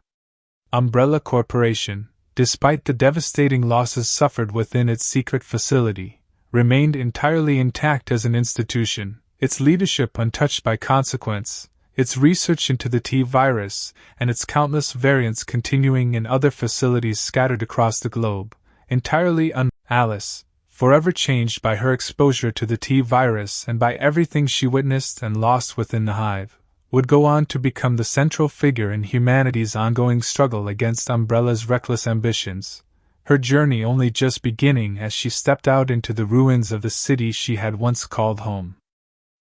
Umbrella Corporation, despite the devastating losses suffered within its secret facility, remained entirely intact as an institution, its leadership untouched by consequence, its research into the T virus and its countless variants continuing in other facilities scattered across the globe, entirely Alice, forever changed by her exposure to the T virus and by everything she witnessed and lost within the hive, would go on to become the central figure in humanity's ongoing struggle against Umbrella's reckless ambitions, her journey only just beginning as she stepped out into the ruins of the city she had once called home.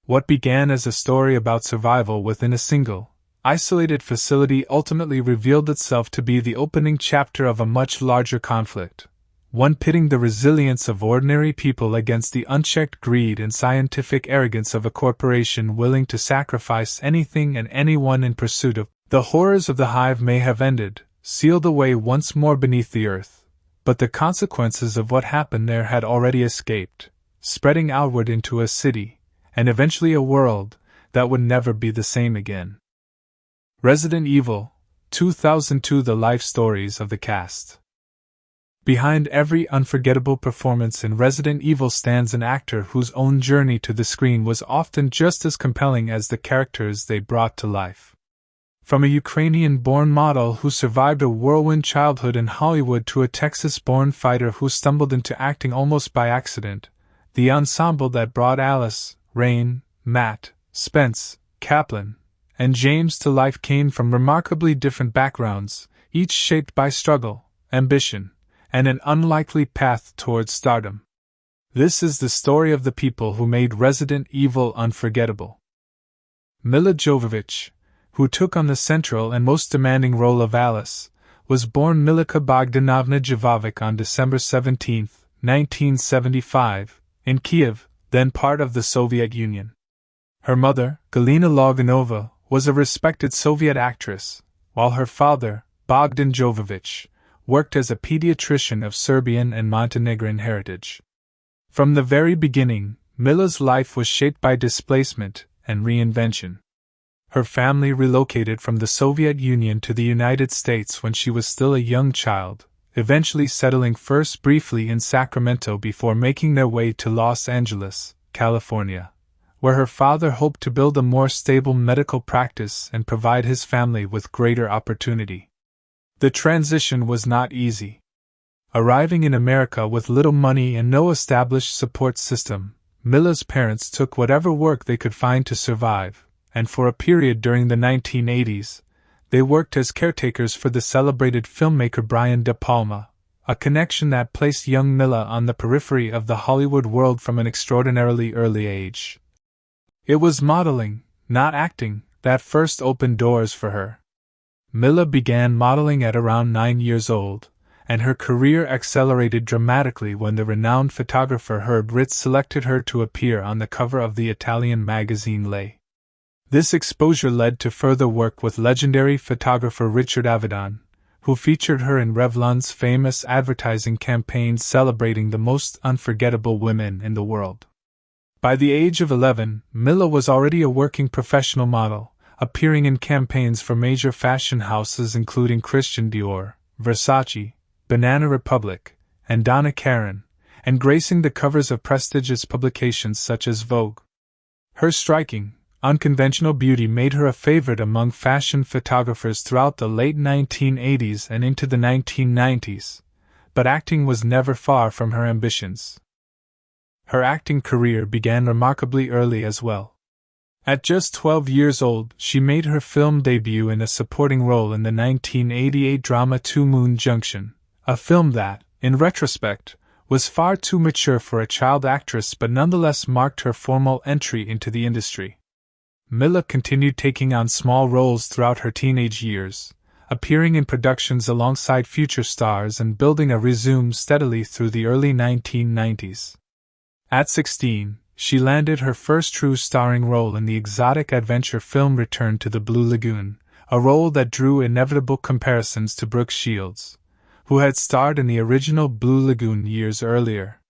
What began as a story about survival within a single, isolated facility ultimately revealed itself to be the opening chapter of a much larger conflict, one pitting the resilience of ordinary people against the unchecked greed and scientific arrogance of a corporation willing to sacrifice anything and anyone in pursuit of. The horrors of the hive may have ended, sealed away once more beneath the earth, but the consequences of what happened there had already escaped, spreading outward into a city, and eventually a world, that would never be the same again. Resident Evil 2002. The life stories of the cast. Behind every unforgettable performance in Resident Evil stands an actor whose own journey to the screen was often just as compelling as the characters they brought to life. From a Ukrainian-born model who survived a whirlwind childhood in Hollywood to a Texas-born fighter who stumbled into acting almost by accident, the ensemble that brought Alice, Rain, Matt, Spence, Kaplan, and James to life came from remarkably different backgrounds, each shaped by struggle, ambition, and an unlikely path towards stardom. This is the story of the people who made Resident Evil unforgettable. Milla Jovovich, who took on the central and most demanding role of Alice, was born Milika Bogdanovna Jovovich on December 17, 1975, in Kiev, then part of the Soviet Union. Her mother, Galina Loganova, was a respected Soviet actress, while her father, Bogdan Jovovich, worked as a pediatrician of Serbian and Montenegrin heritage. From the very beginning, Milla's life was shaped by displacement and reinvention. Her family relocated from the Soviet Union to the United States when she was still a young child, eventually settling first briefly in Sacramento before making their way to Los Angeles, California, where her father hoped to build a more stable medical practice and provide his family with greater opportunity. The transition was not easy. Arriving in America with little money and no established support system, Milla's parents took whatever work they could find to survive, and for a period during the 1980s, they worked as caretakers for the celebrated filmmaker Brian De Palma, a connection that placed young Milla on the periphery of the Hollywood world from an extraordinarily early age. It was modeling, not acting, that first opened doors for her. Milla began modeling at around 9 years old, and her career accelerated dramatically when the renowned photographer Herb Ritz selected her to appear on the cover of the Italian magazine Lei. This exposure led to further work with legendary photographer Richard Avedon, who featured her in Revlon's famous advertising campaign celebrating the most unforgettable women in the world. By the age of 11, Milla was already a working professional model, appearing in campaigns for major fashion houses including Christian Dior, Versace, Banana Republic, and Donna Karan, and gracing the covers of prestigious publications such as Vogue. Her striking, unconventional beauty made her a favorite among fashion photographers throughout the late 1980s and into the 1990s, but acting was never far from her ambitions. Her acting career began remarkably early as well. At just 12 years old, she made her film debut in a supporting role in the 1988 drama Two Moon Junction, a film that, in retrospect, was far too mature for a child actress but nonetheless marked her formal entry into the industry. Milla continued taking on small roles throughout her teenage years, appearing in productions alongside future stars and building a resume steadily through the early 1990s. At 16, she landed her first true starring role in the exotic adventure film Return to the Blue Lagoon, a role that drew inevitable comparisons to Brooke Shields, who had starred in the original Blue Lagoon years earlier.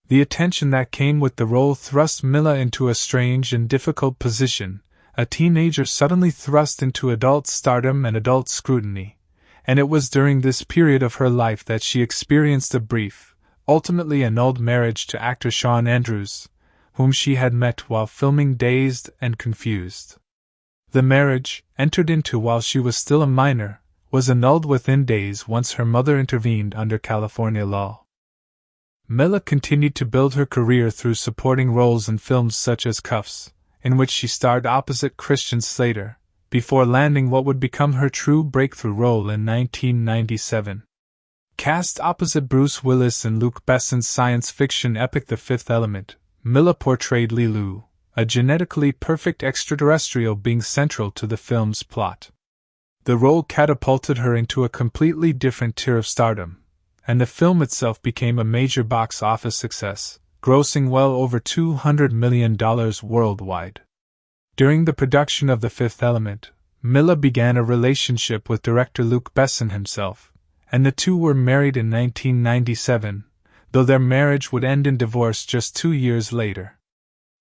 The attention that came with the role thrust Milla into a strange and difficult position, a teenager suddenly thrust into adult stardom and adult scrutiny, and it was during this period of her life that she experienced a brief, ultimately annulled marriage to actor Shawn Andrews, whom she had met while filming Dazed and Confused. The marriage, entered into while she was still a minor, was annulled within days once her mother intervened under California law. Milla continued to build her career through supporting roles in films such as Cuffs, in which she starred opposite Christian Slater, before landing what would become her true breakthrough role in 1997. Cast opposite Bruce Willis in Luc Besson's science fiction epic The Fifth Element, Milla portrayed Lilu, a genetically perfect extraterrestrial being central to the film's plot. The role catapulted her into a completely different tier of stardom, and the film itself became a major box office success, grossing well over $200 million worldwide. During the production of The Fifth Element, Milla began a relationship with director Luc Besson himself, and the two were married in 1997, though their marriage would end in divorce just 2 years later.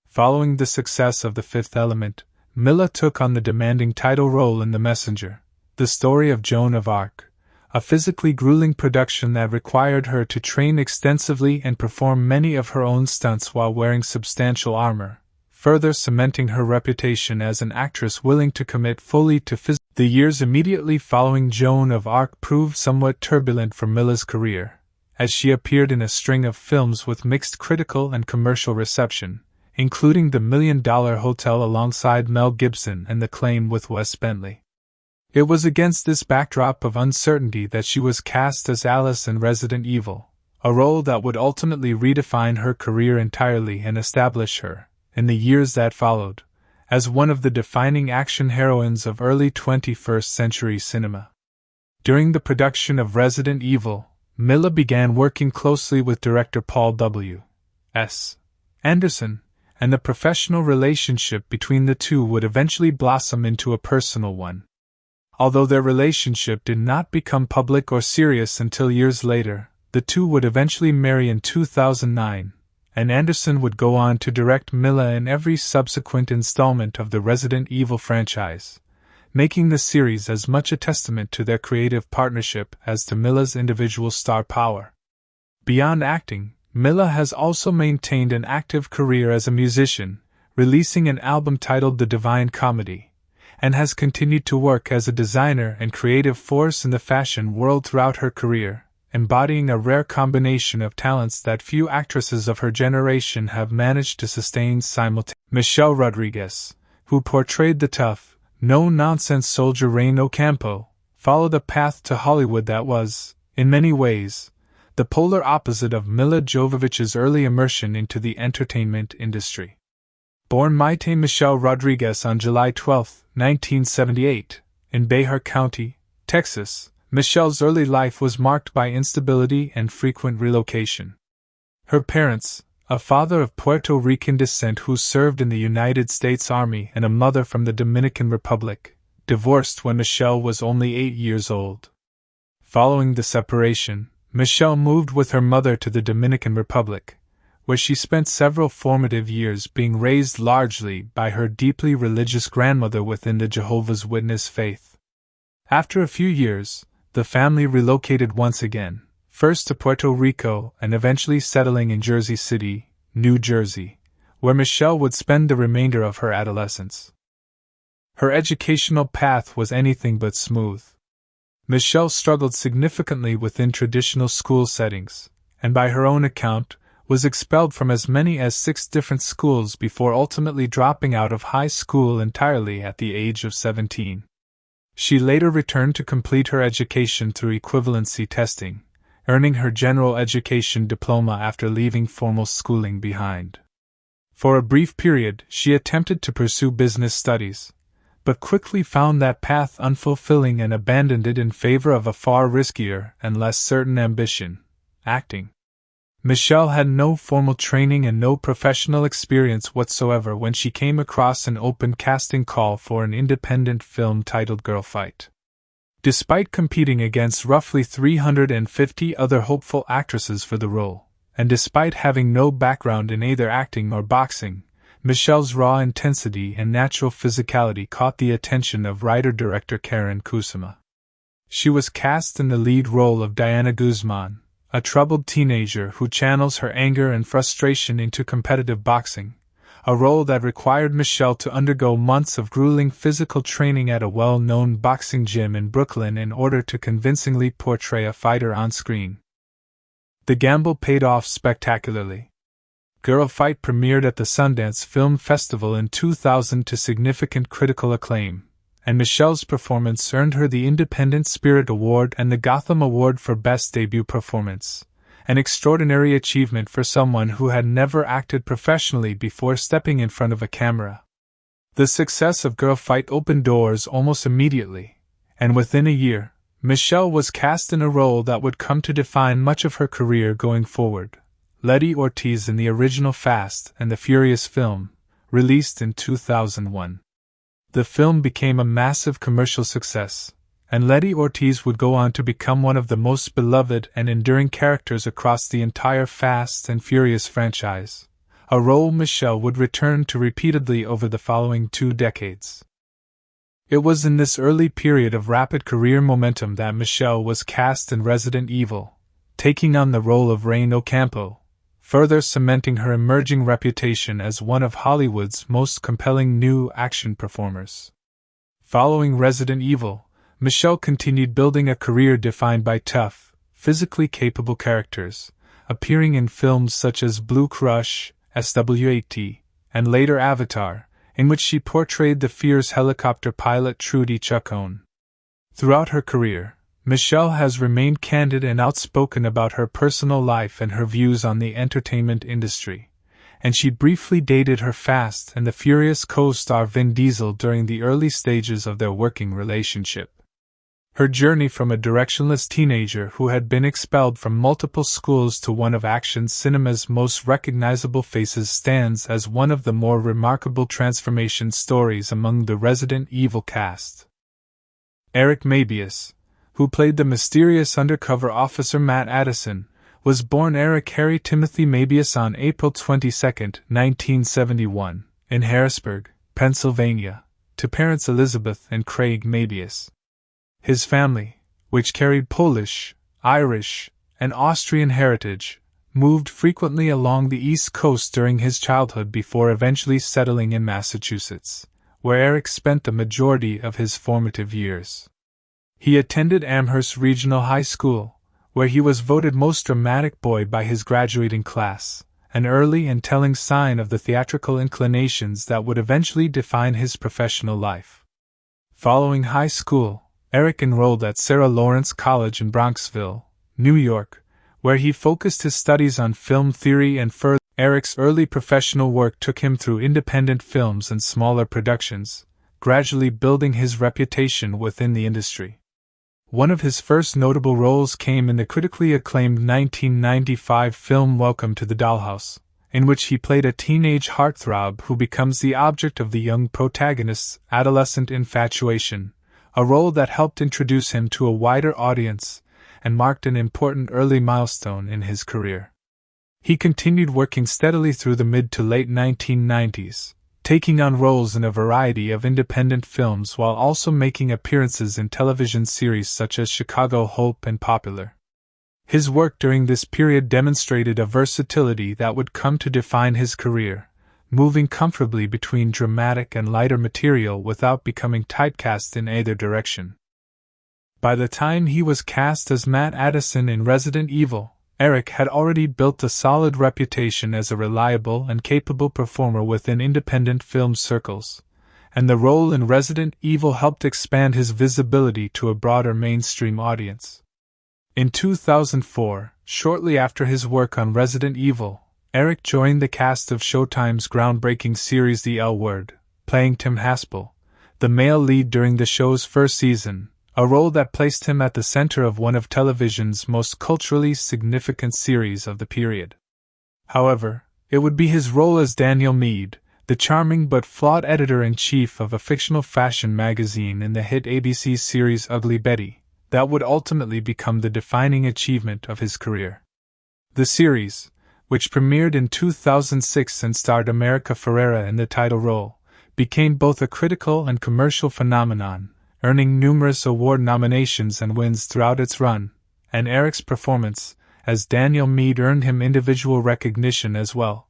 Following the success of The Fifth Element, Milla took on the demanding title role in The Messenger, the story of Joan of Arc, a physically grueling production that required her to train extensively and perform many of her own stunts while wearing substantial armor, further cementing her reputation as an actress willing to commit fully to physical. The years immediately following Joan of Arc proved somewhat turbulent for Milla's career, as she appeared in a string of films with mixed critical and commercial reception, including The $1 Million Hotel alongside Mel Gibson and The Claim with Wes Bentley. It was against this backdrop of uncertainty that she was cast as Alice in Resident Evil, a role that would ultimately redefine her career entirely and establish her, in the years that followed, as one of the defining action heroines of early 21st century cinema. During the production of Resident Evil, Milla began working closely with director Paul W. S. Anderson, and the professional relationship between the two would eventually blossom into a personal one. Although their relationship did not become public or serious until years later, the two would eventually marry in 2009, and Anderson would go on to direct Milla in every subsequent installment of the Resident Evil franchise, making the series as much a testament to their creative partnership as to Milla's individual star power. Beyond acting, Milla has also maintained an active career as a musician, releasing an album titled The Divine Comedy, and has continued to work as a designer and creative force in the fashion world throughout her career, embodying a rare combination of talents that few actresses of her generation have managed to sustain simultaneously. Michelle Rodriguez, who portrayed the tough, no-nonsense soldier Reyn Ocampo, followed a path to Hollywood that was, in many ways, the polar opposite of Milla Jovovich's early immersion into the entertainment industry. Born Maite Michelle Rodriguez on July 12, 1978, in Bexar County, Texas, Michelle's early life was marked by instability and frequent relocation. Her parents, a father of Puerto Rican descent who served in the United States Army and a mother from the Dominican Republic, divorced when Michelle was only 8 years old. Following the separation, Michelle moved with her mother to the Dominican Republic, where she spent several formative years being raised largely by her deeply religious grandmother within the Jehovah's Witness faith. After a few years, the family relocated once again, first to Puerto Rico and eventually settling in Jersey City, New Jersey, where Michelle would spend the remainder of her adolescence. Her educational path was anything but smooth. Michelle struggled significantly within traditional school settings, and by her own account, was expelled from as many as 6 different schools before ultimately dropping out of high school entirely at the age of 17. She later returned to complete her education through equivalency testing, earning her general education diploma after leaving formal schooling behind. For a brief period, she attempted to pursue business studies, but quickly found that path unfulfilling and abandoned it in favor of a far riskier and less certain ambition, acting. Michelle had no formal training and no professional experience whatsoever when she came across an open casting call for an independent film titled Girl Fight. Despite competing against roughly 350 other hopeful actresses for the role, and despite having no background in either acting or boxing, Michelle's raw intensity and natural physicality caught the attention of writer-director Karen Kusama. She was cast in the lead role of Diana Guzman, a troubled teenager who channels her anger and frustration into competitive boxing, a role that required Michelle to undergo months of grueling physical training at a well-known boxing gym in Brooklyn in order to convincingly portray a fighter on screen. The gamble paid off spectacularly. Girl Fight premiered at the Sundance Film Festival in 2000 to significant critical acclaim, and Michelle's performance earned her the Independent Spirit Award and the Gotham Award for Best Debut Performance, an extraordinary achievement for someone who had never acted professionally before stepping in front of a camera. The success of Girl Fight opened doors almost immediately, and within a year, Michelle was cast in a role that would come to define much of her career going forward, Letty Ortiz in the original Fast and the Furious film, released in 2001. The film became a massive commercial success, and Letty Ortiz would go on to become one of the most beloved and enduring characters across the entire Fast and Furious franchise, a role Michelle would return to repeatedly over the following 2 decades. It was in this early period of rapid career momentum that Michelle was cast in Resident Evil, taking on the role of Rain Ocampo, further cementing her emerging reputation as one of Hollywood's most compelling new action performers. Following Resident Evil, Michelle continued building a career defined by tough, physically capable characters, appearing in films such as Blue Crush, SWAT, and later Avatar, in which she portrayed the fierce helicopter pilot Trudy Chacon. Throughout her career, Michelle has remained candid and outspoken about her personal life and her views on the entertainment industry, and she briefly dated her Fast and the Furious co-star Vin Diesel during the early stages of their working relationship. Her journey from a directionless teenager who had been expelled from multiple schools to one of action cinema's most recognizable faces stands as one of the more remarkable transformation stories among the Resident Evil cast. Eric Mabius, who played the mysterious undercover officer Matt Addison, was born Eric Harry Timothy Mabius on April 22, 1971, in Harrisburg, Pennsylvania, to parents Elizabeth and Craig Mabius. His family, which carried Polish, Irish, and Austrian heritage, moved frequently along the East Coast during his childhood before eventually settling in Massachusetts, where Eric spent the majority of his formative years. He attended Amherst Regional High School, where he was voted Most Dramatic Boy by his graduating class, an early and telling sign of the theatrical inclinations that would eventually define his professional life. Following high school, Eric enrolled at Sarah Lawrence College in Bronxville, New York, where he focused his studies on film theory and further. Eric's early professional work took him through independent films and smaller productions, gradually building his reputation within the industry. One of his first notable roles came in the critically acclaimed 1995 film Welcome to the Dollhouse, in which he played a teenage heartthrob who becomes the object of the young protagonist's adolescent infatuation, a role that helped introduce him to a wider audience and marked an important early milestone in his career. He continued working steadily through the mid to late 1990s, taking on roles in a variety of independent films while also making appearances in television series such as Chicago Hope and Popular. His work during this period demonstrated a versatility that would come to define his career, moving comfortably between dramatic and lighter material without becoming typecast in either direction. By the time he was cast as Matt Addison in Resident Evil, Eric had already built a solid reputation as a reliable and capable performer within independent film circles, and the role in Resident Evil helped expand his visibility to a broader mainstream audience. In 2004, shortly after his work on Resident Evil, Eric joined the cast of Showtime's groundbreaking series The L Word, playing Tim Haspel, the male lead during the show's first season, a role that placed him at the center of one of television's most culturally significant series of the period. However, it would be his role as Daniel Meade, the charming but flawed editor-in-chief of a fictional fashion magazine in the hit ABC series Ugly Betty, that would ultimately become the defining achievement of his career. The series, which premiered in 2006 and starred America Ferrera in the title role, became both a critical and commercial phenomenon, earning numerous award nominations and wins throughout its run, and Eric's performance as Daniel Meade earned him individual recognition as well,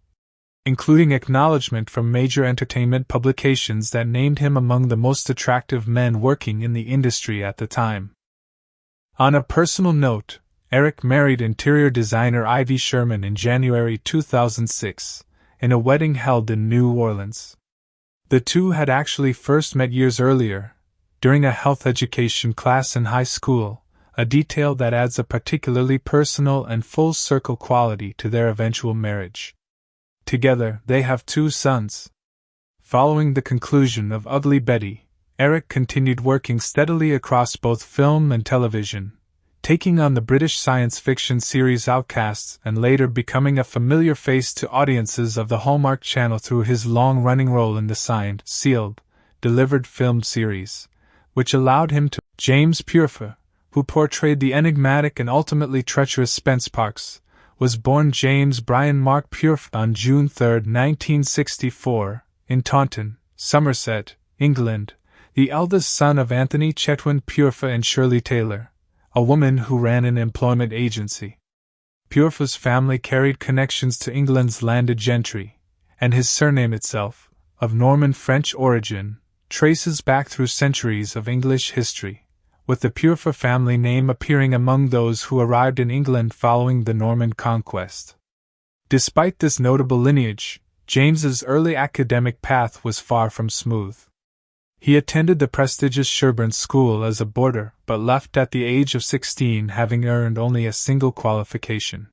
including acknowledgement from major entertainment publications that named him among the most attractive men working in the industry at the time. On a personal note, Eric married interior designer Ivy Sherman in January 2006, in a wedding held in New Orleans. The two had actually first met years earlier, during a health education class in high school, a detail that adds a particularly personal and full-circle quality to their eventual marriage. Together, they have 2 sons. Following the conclusion of Ugly Betty, Eric continued working steadily across both film and television, taking on the British science fiction series Outcasts and later becoming a familiar face to audiences of the Hallmark Channel through his long-running role in the signed, sealed, delivered film series, which allowed him to James Pureffer, who portrayed the enigmatic and ultimately treacherous Spence Parks, was born James Brian Mark Pureffer on June 3, 1964, in Taunton, Somerset, England, the eldest son of Anthony Chetwynd Pureffer and Shirley Taylor, a woman who ran an employment agency. Pureffer's family carried connections to England's landed gentry, and his surname itself, of Norman French origin, traces back through centuries of English history, with the Pureffer family name appearing among those who arrived in England following the Norman conquest. Despite this notable lineage, James's early academic path was far from smooth. He attended the prestigious Sherborne School as a boarder, but left at the age of 16, having earned only a single qualification.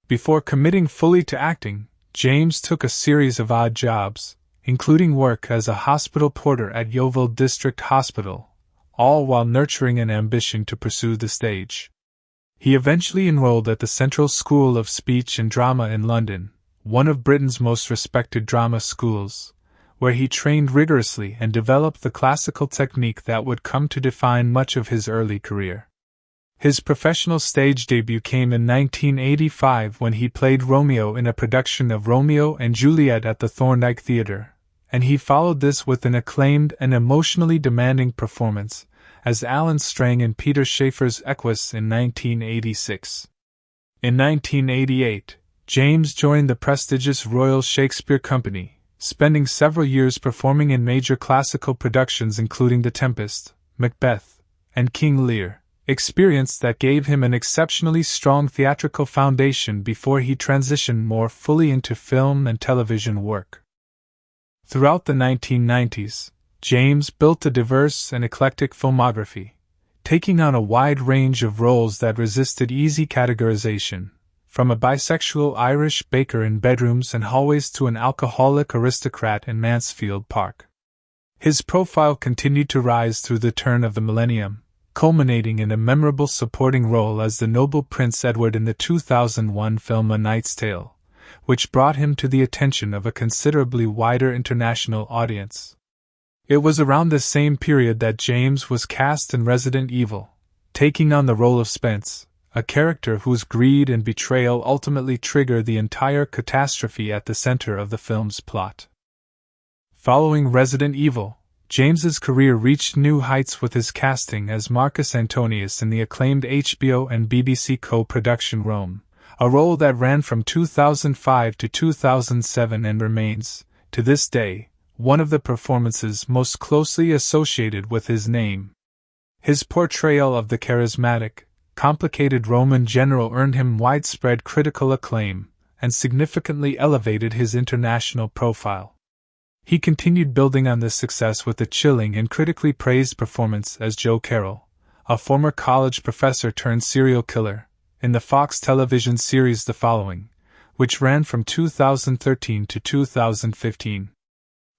Before committing fully to acting, James took a series of odd jobs, including work as a hospital porter at Yeovil District Hospital, all while nurturing an ambition to pursue the stage. He eventually enrolled at the Central School of Speech and Drama in London, one of Britain's most respected drama schools, where he trained rigorously and developed the classical technique that would come to define much of his early career. His professional stage debut came in 1985 when he played Romeo in a production of Romeo and Juliet at the Thorndike Theatre, and he followed this with an acclaimed and emotionally demanding performance as Alan Strang in Peter Shaffer's Equus in 1986. In 1988, James joined the prestigious Royal Shakespeare Company, spending several years performing in major classical productions including The Tempest, Macbeth, and King Lear, experience that gave him an exceptionally strong theatrical foundation before he transitioned more fully into film and television work. Throughout the 1990s, James built a diverse and eclectic filmography, taking on a wide range of roles that resisted easy categorization, from a bisexual Irish baker in bedrooms and hallways to an alcoholic aristocrat in Mansfield Park. His profile continued to rise through the turn of the millennium, culminating in a memorable supporting role as the noble Prince Edward in the 2001 film A Knight's Tale, which brought him to the attention of a considerably wider international audience. It was around this same period that James was cast in Resident Evil, taking on the role of Spence, a character whose greed and betrayal ultimately trigger the entire catastrophe at the center of the film's plot. Following Resident Evil, James's career reached new heights with his casting as Marcus Antonius in the acclaimed HBO and BBC co-production Rome, a role that ran from 2005 to 2007 and remains, to this day, one of the performances most closely associated with his name. His portrayal of the charismatic, complicated Roman general earned him widespread critical acclaim and significantly elevated his international profile. He continued building on this success with a chilling and critically praised performance as Joe Carroll, a former college professor turned serial killer, in the Fox television series The Following, which ran from 2013 to 2015.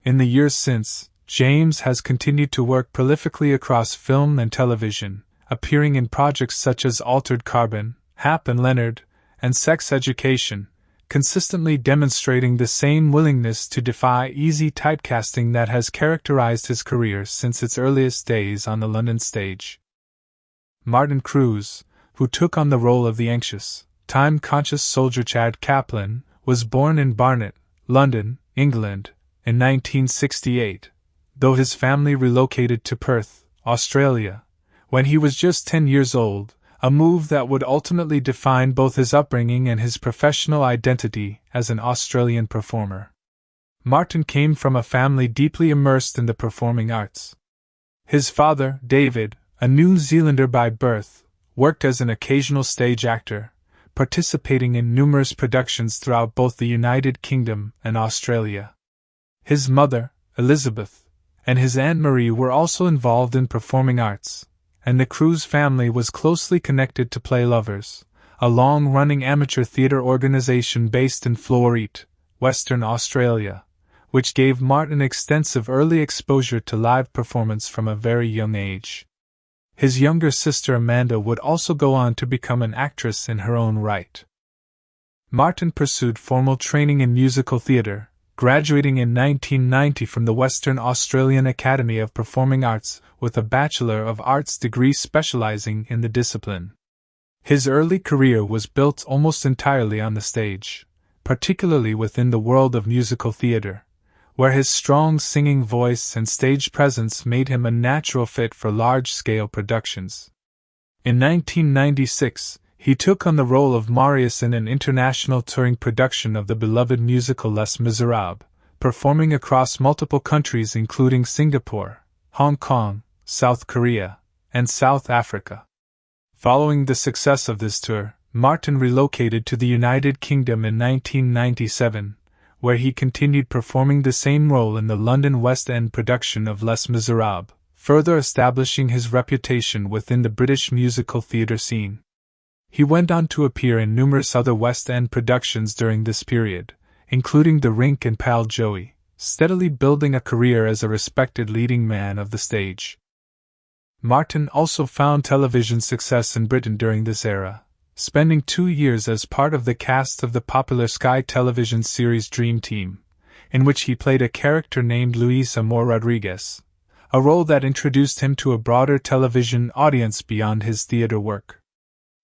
In the years since, James has continued to work prolifically across film and television, appearing in projects such as Altered Carbon, Hap and Leonard, and Sex Education, consistently demonstrating the same willingness to defy easy typecasting that has characterized his career since its earliest days on the London stage. Martin Cruz, who took on the role of the anxious, time-conscious soldier Chad Kaplan, was born in Barnet, London, England, in 1968, though his family relocated to Perth, Australia, when he was just 10 years old, a move that would ultimately define both his upbringing and his professional identity as an Australian performer. Martin came from a family deeply immersed in the performing arts. His father, David, a New Zealander by birth, worked as an occasional stage actor, participating in numerous productions throughout both the United Kingdom and Australia. His mother, Elizabeth, and his Aunt Marie were also involved in performing arts, and the Cruz family was closely connected to Play Lovers, a long-running amateur theatre organisation based in Floreat, Western Australia, which gave Martin extensive early exposure to live performance from a very young age. His younger sister Amanda would also go on to become an actress in her own right. Martin pursued formal training in musical theatre, graduating in 1990 from the Western Australian Academy of Performing Arts with a Bachelor of Arts degree specializing in the discipline. His early career was built almost entirely on the stage, particularly within the world of musical theatre, where his strong singing voice and stage presence made him a natural fit for large-scale productions. In 1996, he took on the role of Marius in an international touring production of the beloved musical Les Miserables, performing across multiple countries including Singapore, Hong Kong, South Korea, and South Africa. Following the success of this tour, Martin relocated to the United Kingdom in 1997, where he continued performing the same role in the London West End production of Les Miserables, further establishing his reputation within the British musical theatre scene. He went on to appear in numerous other West End productions during this period, including The Rink and Pal Joey, steadily building a career as a respected leading man of the stage. Martin also found television success in Britain during this era, spending 2 years as part of the cast of the popular Sky television series Dream Team, in which he played a character named Luis Amor Rodriguez, a role that introduced him to a broader television audience beyond his theater work.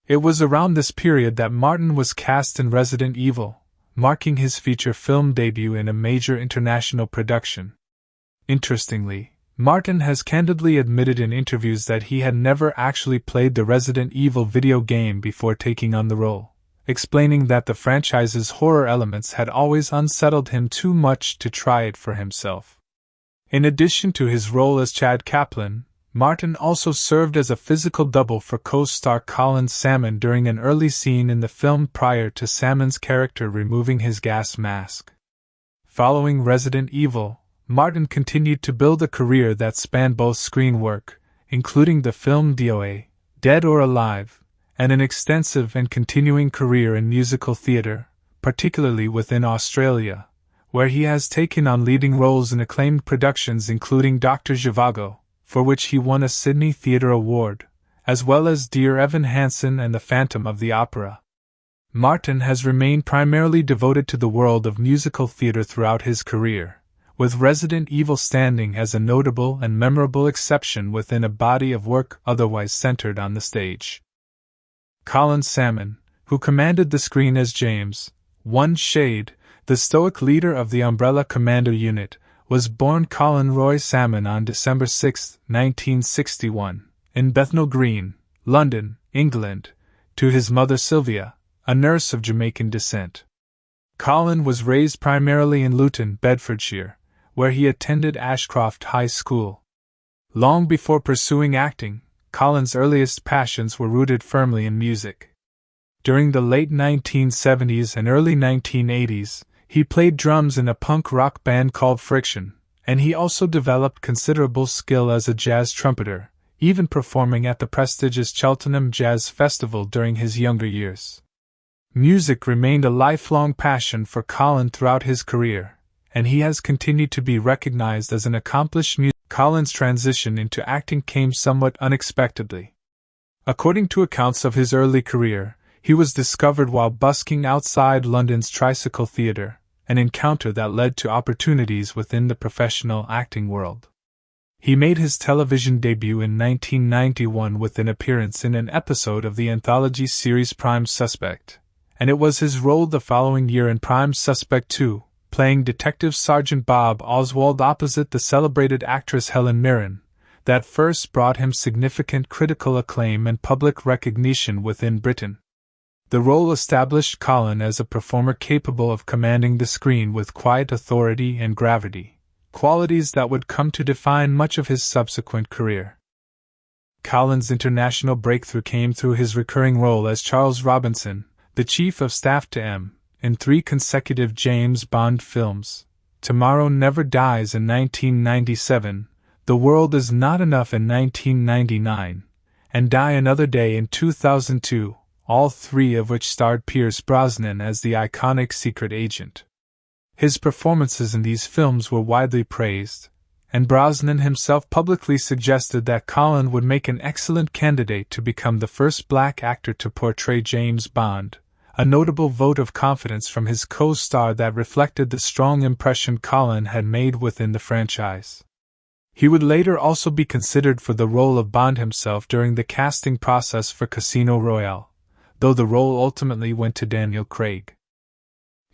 It was around this period that Martin was cast in Resident Evil, marking his feature film debut in a major international production. Interestingly, Martin has candidly admitted in interviews that he had never actually played the Resident Evil video game before taking on the role, explaining that the franchise's horror elements had always unsettled him too much to try it for himself. In addition to his role as Chad Kaplan, Martin also served as a physical double for co-star Colin Salmon during an early scene in the film prior to Salmon's character removing his gas mask. Following Resident Evil, Martin continued to build a career that spanned both screen work, including the film DOA, Dead or Alive, and an extensive and continuing career in musical theatre, particularly within Australia, where he has taken on leading roles in acclaimed productions including Dr. Zhivago, for which he won a Sydney Theatre Award, as well as Dear Evan Hansen and The Phantom of the Opera. Martin has remained primarily devoted to the world of musical theatre throughout his career, with Resident Evil standing as a notable and memorable exception within a body of work otherwise centered on the stage. Colin Salmon, who commanded the screen as James, One Shade, the stoic leader of the Umbrella Commando unit, was born Colin Roy Salmon on December 6, 1961, in Bethnal Green, London, England, to his mother Sylvia, a nurse of Jamaican descent. Colin was raised primarily in Luton, Bedfordshire, where he attended Ashcroft High School. Long before pursuing acting, Colin's earliest passions were rooted firmly in music. During the late 1970s and early 1980s, he played drums in a punk rock band called Friction, and he also developed considerable skill as a jazz trumpeter, even performing at the prestigious Cheltenham Jazz Festival during his younger years. Music remained a lifelong passion for Colin throughout his career, and he has continued to be recognized as an accomplished musician. Colin's transition into acting came somewhat unexpectedly. According to accounts of his early career, he was discovered while busking outside London's Tricycle Theatre, an encounter that led to opportunities within the professional acting world. He made his television debut in 1991 with an appearance in an episode of the anthology series Prime Suspect, and it was his role the following year in Prime Suspect 2, playing Detective Sergeant Bob Oswald opposite the celebrated actress Helen Mirren, that first brought him significant critical acclaim and public recognition within Britain. The role established Colin as a performer capable of commanding the screen with quiet authority and gravity, qualities that would come to define much of his subsequent career. Colin's international breakthrough came through his recurring role as Charles Robinson, the Chief of Staff to M, in 3 consecutive James Bond films: Tomorrow Never Dies in 1997, The World Is Not Enough in 1999, and Die Another Day in 2002, all 3 of which starred Pierce Brosnan as the iconic secret agent. His performances in these films were widely praised, and Brosnan himself publicly suggested that Colin would make an excellent candidate to become the first black actor to portray James Bond, a notable vote of confidence from his co-star that reflected the strong impression Colin had made within the franchise. He would later also be considered for the role of Bond himself during the casting process for Casino Royale, though the role ultimately went to Daniel Craig.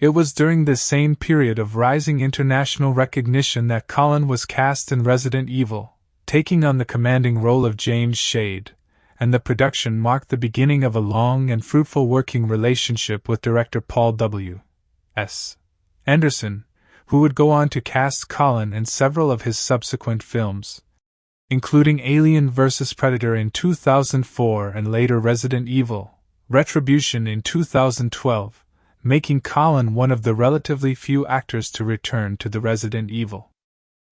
It was during this same period of rising international recognition that Colin was cast in Resident Evil, taking on the commanding role of James Shade, and the production marked the beginning of a long and fruitful working relationship with director Paul W. S. Anderson, who would go on to cast Colin in several of his subsequent films, including Alien vs. Predator in 2004 and later Resident Evil: Retribution in 2012, making Colin one of the relatively few actors to return to the Resident Evil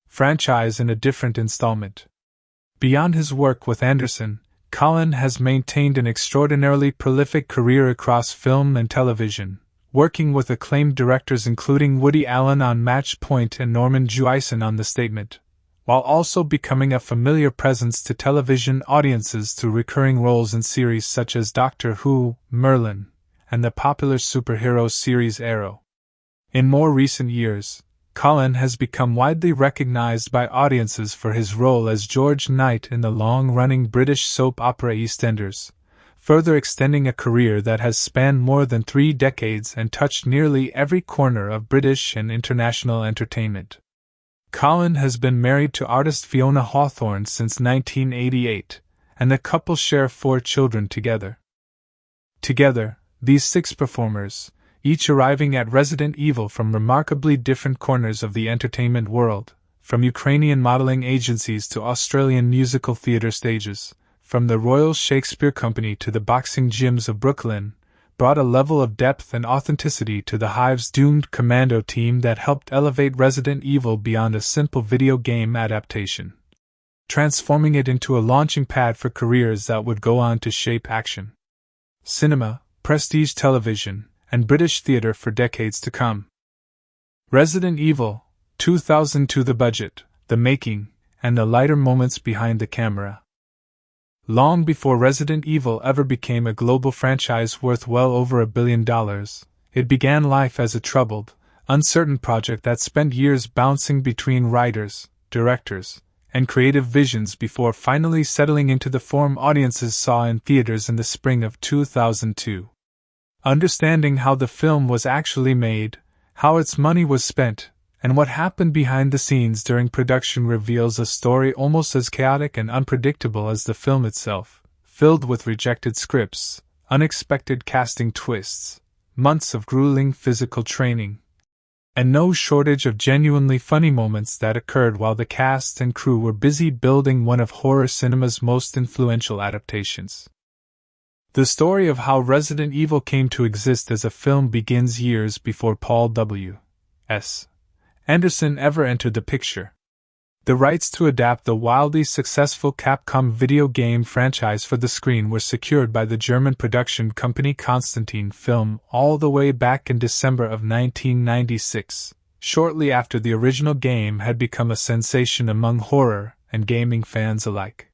franchise in a different installment. Beyond his work with Anderson, Colin has maintained an extraordinarily prolific career across film and television, working with acclaimed directors including Woody Allen on Match Point and Norman Jewison on The Statement, while also becoming a familiar presence to television audiences through recurring roles in series such as Doctor Who, Merlin, and the popular superhero series Arrow. In more recent years, Colin has become widely recognized by audiences for his role as George Knight in the long-running British soap opera EastEnders, further extending a career that has spanned more than 3 decades and touched nearly every corner of British and international entertainment. Colin has been married to artist Fiona Hawthorne since 1988, and the couple share 4 children together. Together, these 6 performers, each arriving at Resident Evil from remarkably different corners of the entertainment world, from Ukrainian modeling agencies to Australian musical theatre stages, from the Royal Shakespeare Company to the boxing gyms of Brooklyn, brought a level of depth and authenticity to the Hive's doomed commando team that helped elevate Resident Evil beyond a simple video game adaptation, transforming it into a launching pad for careers that would go on to shape action, cinema, prestige television, and British theatre for decades to come. Resident Evil 2002: the budget, the making, and the lighter moments behind the camera. Long before Resident Evil ever became a global franchise worth well over $1 billion, it began life as a troubled, uncertain project that spent years bouncing between writers, directors, and creative visions before finally settling into the form audiences saw in theaters in the spring of 2002. Understanding how the film was actually made, how its money was spent, and what happened behind the scenes during production reveals a story almost as chaotic and unpredictable as the film itself, filled with rejected scripts, unexpected casting twists, months of grueling physical training, and no shortage of genuinely funny moments that occurred while the cast and crew were busy building one of horror cinema's most influential adaptations. The story of how Resident Evil came to exist as a film begins years before Paul W. S. Anderson ever entered the picture. The rights to adapt the wildly successful Capcom video game franchise for the screen were secured by the German production company Constantin Film all the way back in December of 1996, shortly after the original game had become a sensation among horror and gaming fans alike.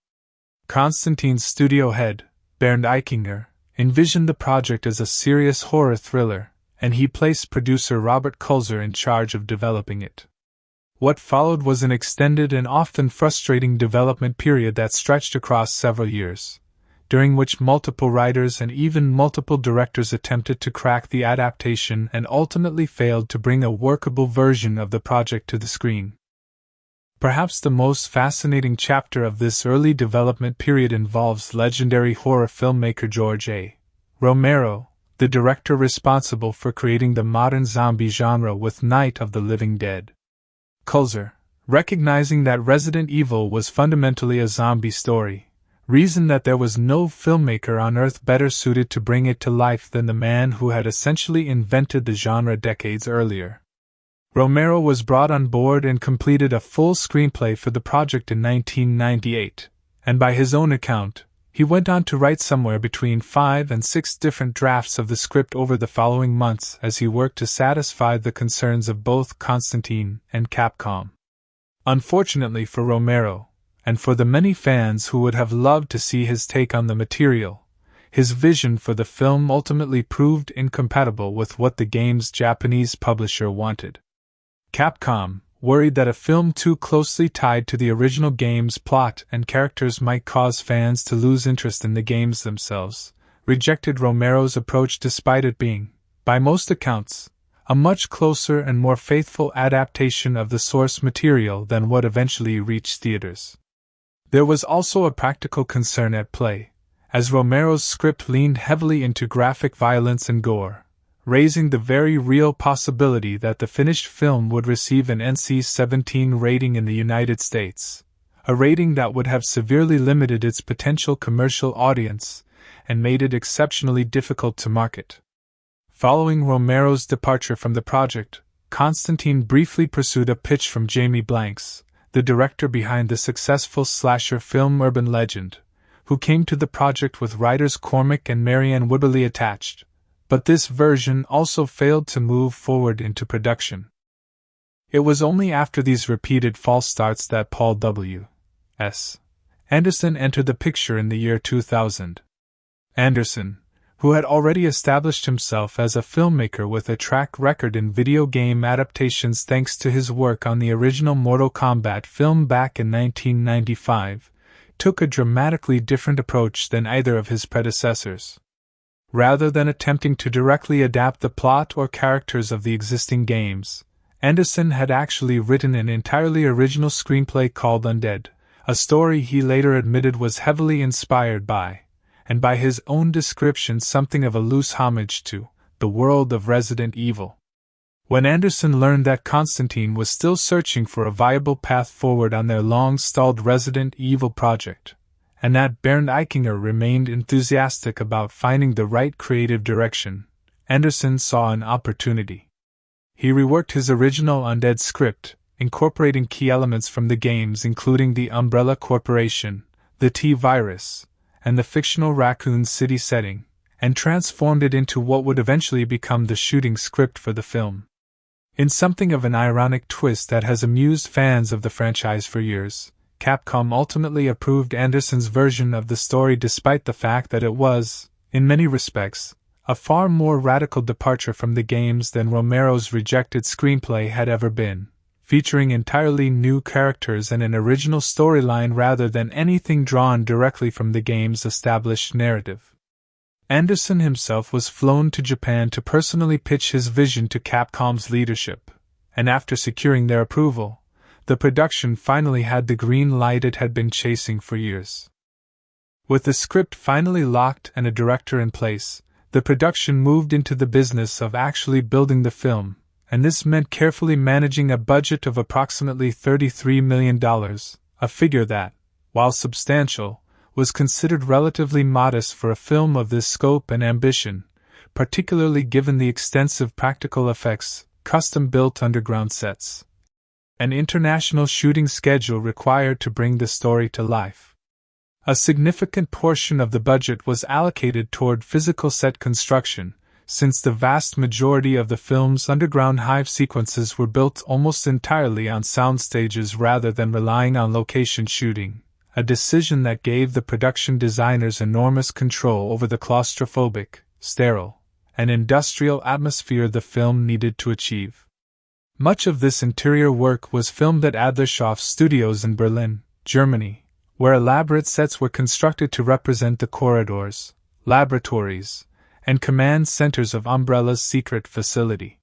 Constantine's studio head, Bernd Eichinger, envisioned the project as a serious horror thriller, and he placed producer Robert Kulzer in charge of developing it. What followed was an extended and often frustrating development period that stretched across several years, during which multiple writers and even multiple directors attempted to crack the adaptation and ultimately failed to bring a workable version of the project to the screen. Perhaps the most fascinating chapter of this early development period involves legendary horror filmmaker George A. Romero, the director responsible for creating the modern zombie genre with Night of the Living Dead. Kulzer, recognizing that Resident Evil was fundamentally a zombie story, reasoned that there was no filmmaker on Earth better suited to bring it to life than the man who had essentially invented the genre decades earlier. Romero was brought on board and completed a full screenplay for the project in 1998, and by his own account, he went on to write somewhere between 5 and 6 different drafts of the script over the following months as he worked to satisfy the concerns of both Constantine and Capcom. Unfortunately for Romero, and for the many fans who would have loved to see his take on the material, his vision for the film ultimately proved incompatible with what the game's Japanese publisher wanted. Capcom, worried that a film too closely tied to the original game's plot and characters might cause fans to lose interest in the games themselves, rejected Romero's approach despite it being, by most accounts, a much closer and more faithful adaptation of the source material than what eventually reached theaters. There was also a practical concern at play, as Romero's script leaned heavily into graphic violence and gore, raising the very real possibility that the finished film would receive an NC-17 rating in the United States, a rating that would have severely limited its potential commercial audience and made it exceptionally difficult to market. Following Romero's departure from the project, Constantine briefly pursued a pitch from Jamie Blanks, the director behind the successful slasher film Urban Legend, who came to the project with writers Cormac and Marianne Woodley attached. But this version also failed to move forward into production. It was only after these repeated false starts that Paul W. S. Anderson entered the picture in the year 2000. Anderson, who had already established himself as a filmmaker with a track record in video game adaptations thanks to his work on the original Mortal Kombat film back in 1995, took a dramatically different approach than either of his predecessors. Rather than attempting to directly adapt the plot or characters of the existing games, Anderson had actually written an entirely original screenplay called Undead, a story he later admitted was heavily inspired by, and by his own description something of a loose homage to, the world of Resident Evil. When Anderson learned that Constantine was still searching for a viable path forward on their long-stalled Resident Evil project, and that Bernd Eichinger remained enthusiastic about finding the right creative direction, Anderson saw an opportunity. He reworked his original Undead script, incorporating key elements from the games including the Umbrella Corporation, the T-Virus, and the fictional Raccoon City setting, and transformed it into what would eventually become the shooting script for the film. In something of an ironic twist that has amused fans of the franchise for years, Capcom ultimately approved Anderson's version of the story despite the fact that it was, in many respects, a far more radical departure from the games than Romero's rejected screenplay had ever been, featuring entirely new characters and an original storyline rather than anything drawn directly from the game's established narrative. Anderson himself was flown to Japan to personally pitch his vision to Capcom's leadership, and after securing their approval, the production finally had the green light it had been chasing for years. With the script finally locked and a director in place, the production moved into the business of actually building the film, and this meant carefully managing a budget of approximately $33 million, a figure that, while substantial, was considered relatively modest for a film of this scope and ambition, particularly given the extensive practical effects, custom-built underground sets, an international shooting schedule required to bring the story to life. A significant portion of the budget was allocated toward physical set construction, since the vast majority of the film's underground hive sequences were built almost entirely on sound stages rather than relying on location shooting, a decision that gave the production designers enormous control over the claustrophobic, sterile, and industrial atmosphere the film needed to achieve. Much of this interior work was filmed at Adlershof Studios in Berlin, Germany, where elaborate sets were constructed to represent the corridors, laboratories, and command centers of Umbrella's secret facility.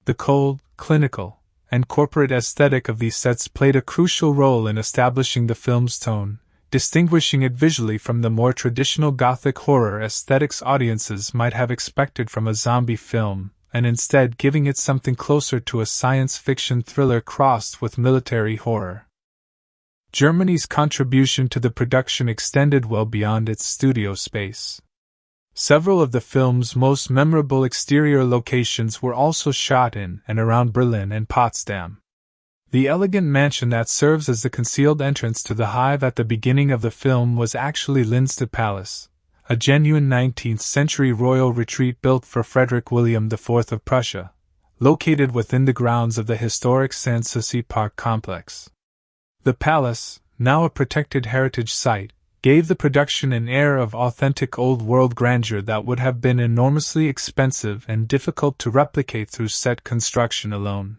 The cold, clinical, and corporate aesthetic of these sets played a crucial role in establishing the film's tone, distinguishing it visually from the more traditional Gothic horror aesthetics audiences might have expected from a zombie film, and instead giving it something closer to a science fiction thriller crossed with military horror. Germany's contribution to the production extended well beyond its studio space. Several of the film's most memorable exterior locations were also shot in and around Berlin and Potsdam. The elegant mansion that serves as the concealed entrance to the hive at the beginning of the film was actually Linstedt Palace, a genuine 19th-century royal retreat built for Frederick William IV of Prussia, located within the grounds of the historic Sanssouci Park complex. The palace, now a protected heritage site, gave the production an air of authentic old-world grandeur that would have been enormously expensive and difficult to replicate through set construction alone.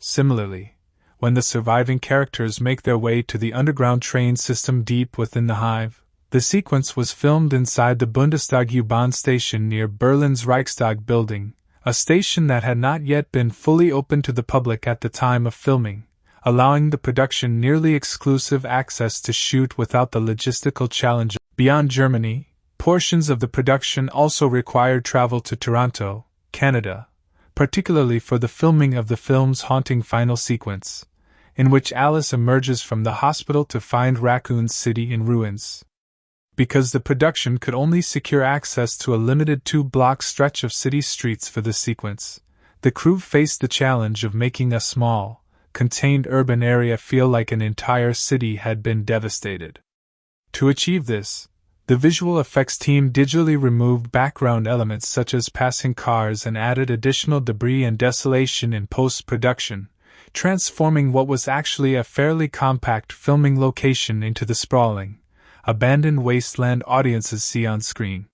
Similarly, when the surviving characters make their way to the underground train system deep within the hive, the sequence was filmed inside the Bundestag U-Bahn station near Berlin's Reichstag building, a station that had not yet been fully open to the public at the time of filming, allowing the production nearly exclusive access to shoot without the logistical challenge. Beyond Germany, portions of the production also required travel to Toronto, Canada, particularly for the filming of the film's haunting final sequence, in which Alice emerges from the hospital to find Raccoon City in ruins. Because the production could only secure access to a limited 2-block stretch of city streets for the sequence, the crew faced the challenge of making a small, contained urban area feel like an entire city had been devastated. To achieve this, the visual effects team digitally removed background elements such as passing cars and added additional debris and desolation in post-production, transforming what was actually a fairly compact filming location into the sprawling, abandoned wasteland audiences see on screen.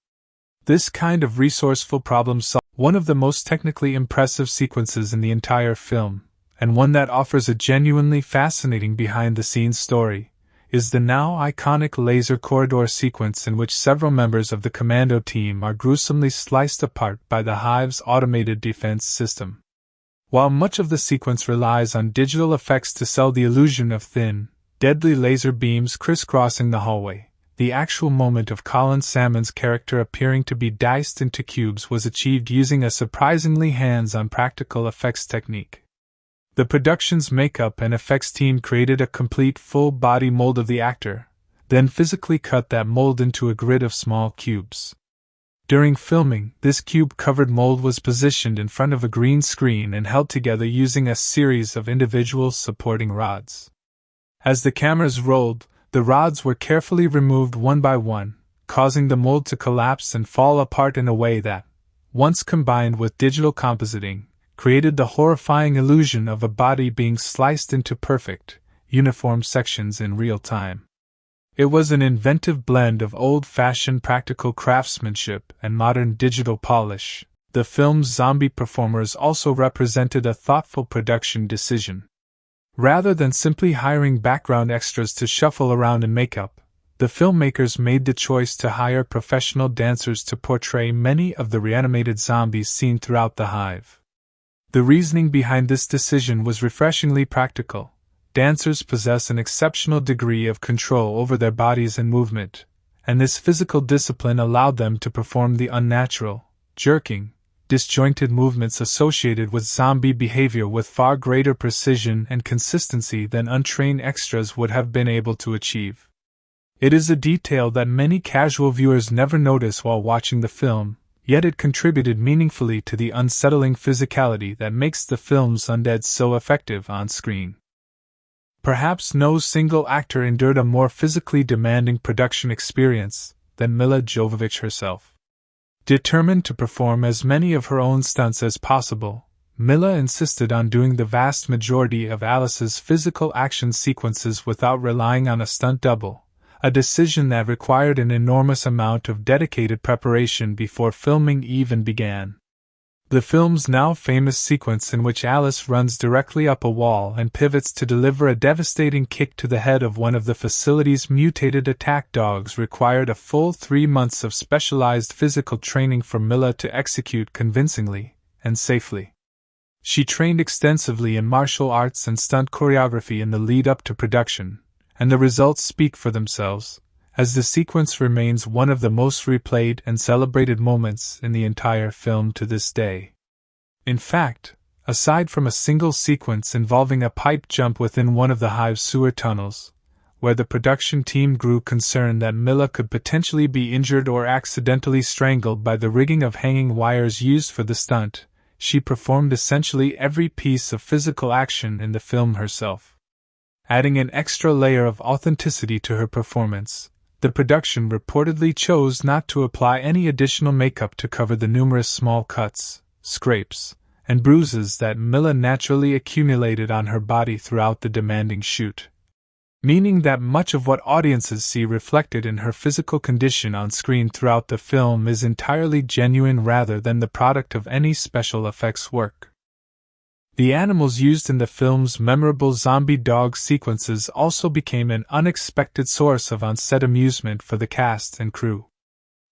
This kind of resourceful problem solved one of the most technically impressive sequences in the entire film, and one that offers a genuinely fascinating behind-the-scenes story, is the now iconic laser corridor sequence in which several members of the commando team are gruesomely sliced apart by the hive's automated defense system. While much of the sequence relies on digital effects to sell the illusion of thin, deadly laser beams crisscrossing the hallway, the actual moment of Colin Salmon's character appearing to be diced into cubes was achieved using a surprisingly hands-on practical effects technique. The production's makeup and effects team created a complete full-body mold of the actor, then physically cut that mold into a grid of small cubes. During filming, this cube-covered mold was positioned in front of a green screen and held together using a series of individual supporting rods. As the cameras rolled, the rods were carefully removed one by one, causing the mold to collapse and fall apart in a way that, once combined with digital compositing, created the horrifying illusion of a body being sliced into perfect, uniform sections in real time. It was an inventive blend of old-fashioned practical craftsmanship and modern digital polish. The film's zombie performers also represented a thoughtful production decision. Rather than simply hiring background extras to shuffle around in makeup, the filmmakers made the choice to hire professional dancers to portray many of the reanimated zombies seen throughout the hive. The reasoning behind this decision was refreshingly practical. Dancers possess an exceptional degree of control over their bodies and movement, and this physical discipline allowed them to perform the unnatural, jerking, disjointed movements associated with zombie behavior with far greater precision and consistency than untrained extras would have been able to achieve. It is a detail that many casual viewers never notice while watching the film, yet it contributed meaningfully to the unsettling physicality that makes the film's undead so effective on screen. Perhaps no single actor endured a more physically demanding production experience than Milla Jovovich herself. Determined to perform as many of her own stunts as possible, Milla insisted on doing the vast majority of Alice's physical action sequences without relying on a stunt double, a decision that required an enormous amount of dedicated preparation before filming even began. The film's now famous sequence in which Alice runs directly up a wall and pivots to deliver a devastating kick to the head of one of the facility's mutated attack dogs required a full 3 months of specialized physical training for Milla to execute convincingly and safely. She trained extensively in martial arts and stunt choreography in the lead-up to production, and the results speak for themselves, as the sequence remains one of the most replayed and celebrated moments in the entire film to this day. In fact, aside from a single sequence involving a pipe jump within one of the hive's sewer tunnels, where the production team grew concerned that Milla could potentially be injured or accidentally strangled by the rigging of hanging wires used for the stunt, she performed essentially every piece of physical action in the film herself. Adding an extra layer of authenticity to her performance, the production reportedly chose not to apply any additional makeup to cover the numerous small cuts, scrapes, and bruises that Milla naturally accumulated on her body throughout the demanding shoot. Meaning that much of what audiences see reflected in her physical condition on screen throughout the film is entirely genuine rather than the product of any special effects work. The animals used in the film's memorable zombie dog sequences also became an unexpected source of on-set amusement for the cast and crew.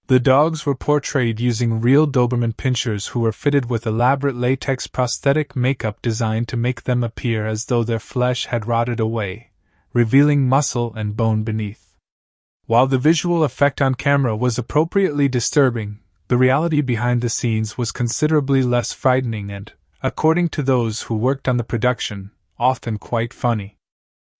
The dogs were portrayed using real Doberman pinschers who were fitted with elaborate latex prosthetic makeup designed to make them appear as though their flesh had rotted away, revealing muscle and bone beneath. While the visual effect on camera was appropriately disturbing, the reality behind the scenes was considerably less frightening and, according to those who worked on the production, often quite funny.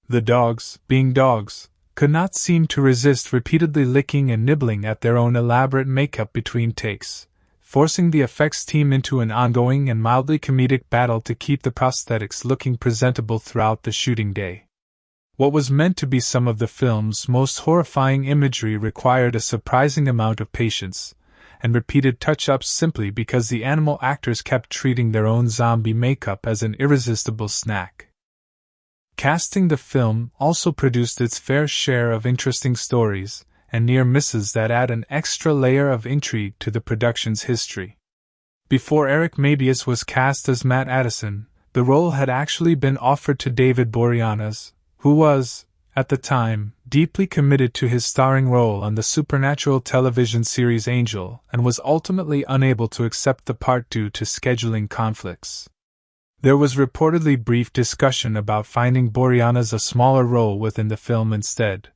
The dogs, being dogs, could not seem to resist repeatedly licking and nibbling at their own elaborate makeup between takes, forcing the effects team into an ongoing and mildly comedic battle to keep the prosthetics looking presentable throughout the shooting day. What was meant to be some of the film's most horrifying imagery required a surprising amount of patience and repeated touch-ups simply because the animal actors kept treating their own zombie makeup as an irresistible snack. Casting the film also produced its fair share of interesting stories and near misses that add an extra layer of intrigue to the production's history. Before Eric Mabius was cast as Matt Addison, the role had actually been offered to David Boreanaz, who was, at the time, deeply committed to his starring role on the supernatural television series Angel and was ultimately unable to accept the part due to scheduling conflicts. There was reportedly brief discussion about finding Boreanaz a smaller role within the film instead,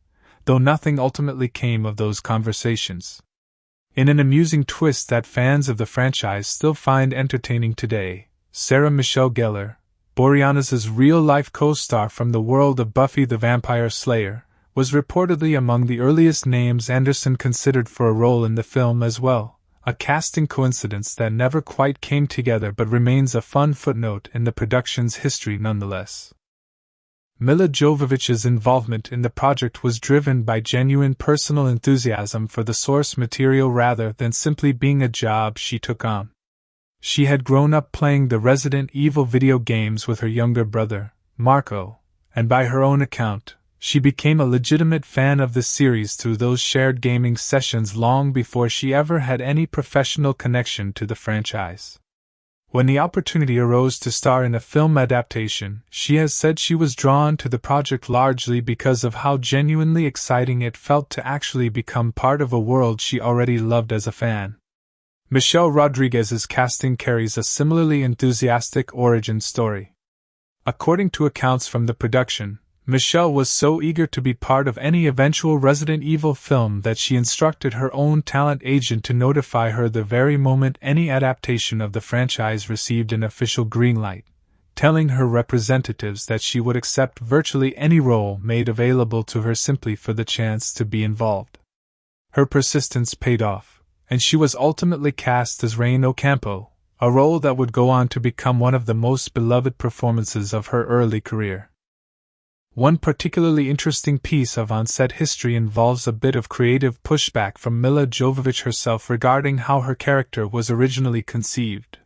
though nothing ultimately came of those conversations. In an amusing twist that fans of the franchise still find entertaining today, Sarah Michelle Gellar, Boreanaz's real-life co-star from the world of Buffy the Vampire Slayer, was reportedly among the earliest names Anderson considered for a role in the film as well, a casting coincidence that never quite came together but remains a fun footnote in the production's history nonetheless. Milla Jovovich's involvement in the project was driven by genuine personal enthusiasm for the source material rather than simply being a job she took on. She had grown up playing the Resident Evil video games with her younger brother, Marco, and by her own account, she became a legitimate fan of the series through those shared gaming sessions long before she ever had any professional connection to the franchise. When the opportunity arose to star in a film adaptation, she has said she was drawn to the project largely because of how genuinely exciting it felt to actually become part of a world she already loved as a fan. Michelle Rodriguez's casting carries a similarly enthusiastic origin story. According to accounts from the production, Michelle was so eager to be part of any eventual Resident Evil film that she instructed her own talent agent to notify her the very moment any adaptation of the franchise received an official green light, telling her representatives that she would accept virtually any role made available to her simply for the chance to be involved. Her persistence paid off, and she was ultimately cast as Rain Ocampo, a role that would go on to become one of the most beloved performances of her early career. One particularly interesting piece of on-set history involves a bit of creative pushback from Milla Jovovich herself regarding how her character was originally conceived.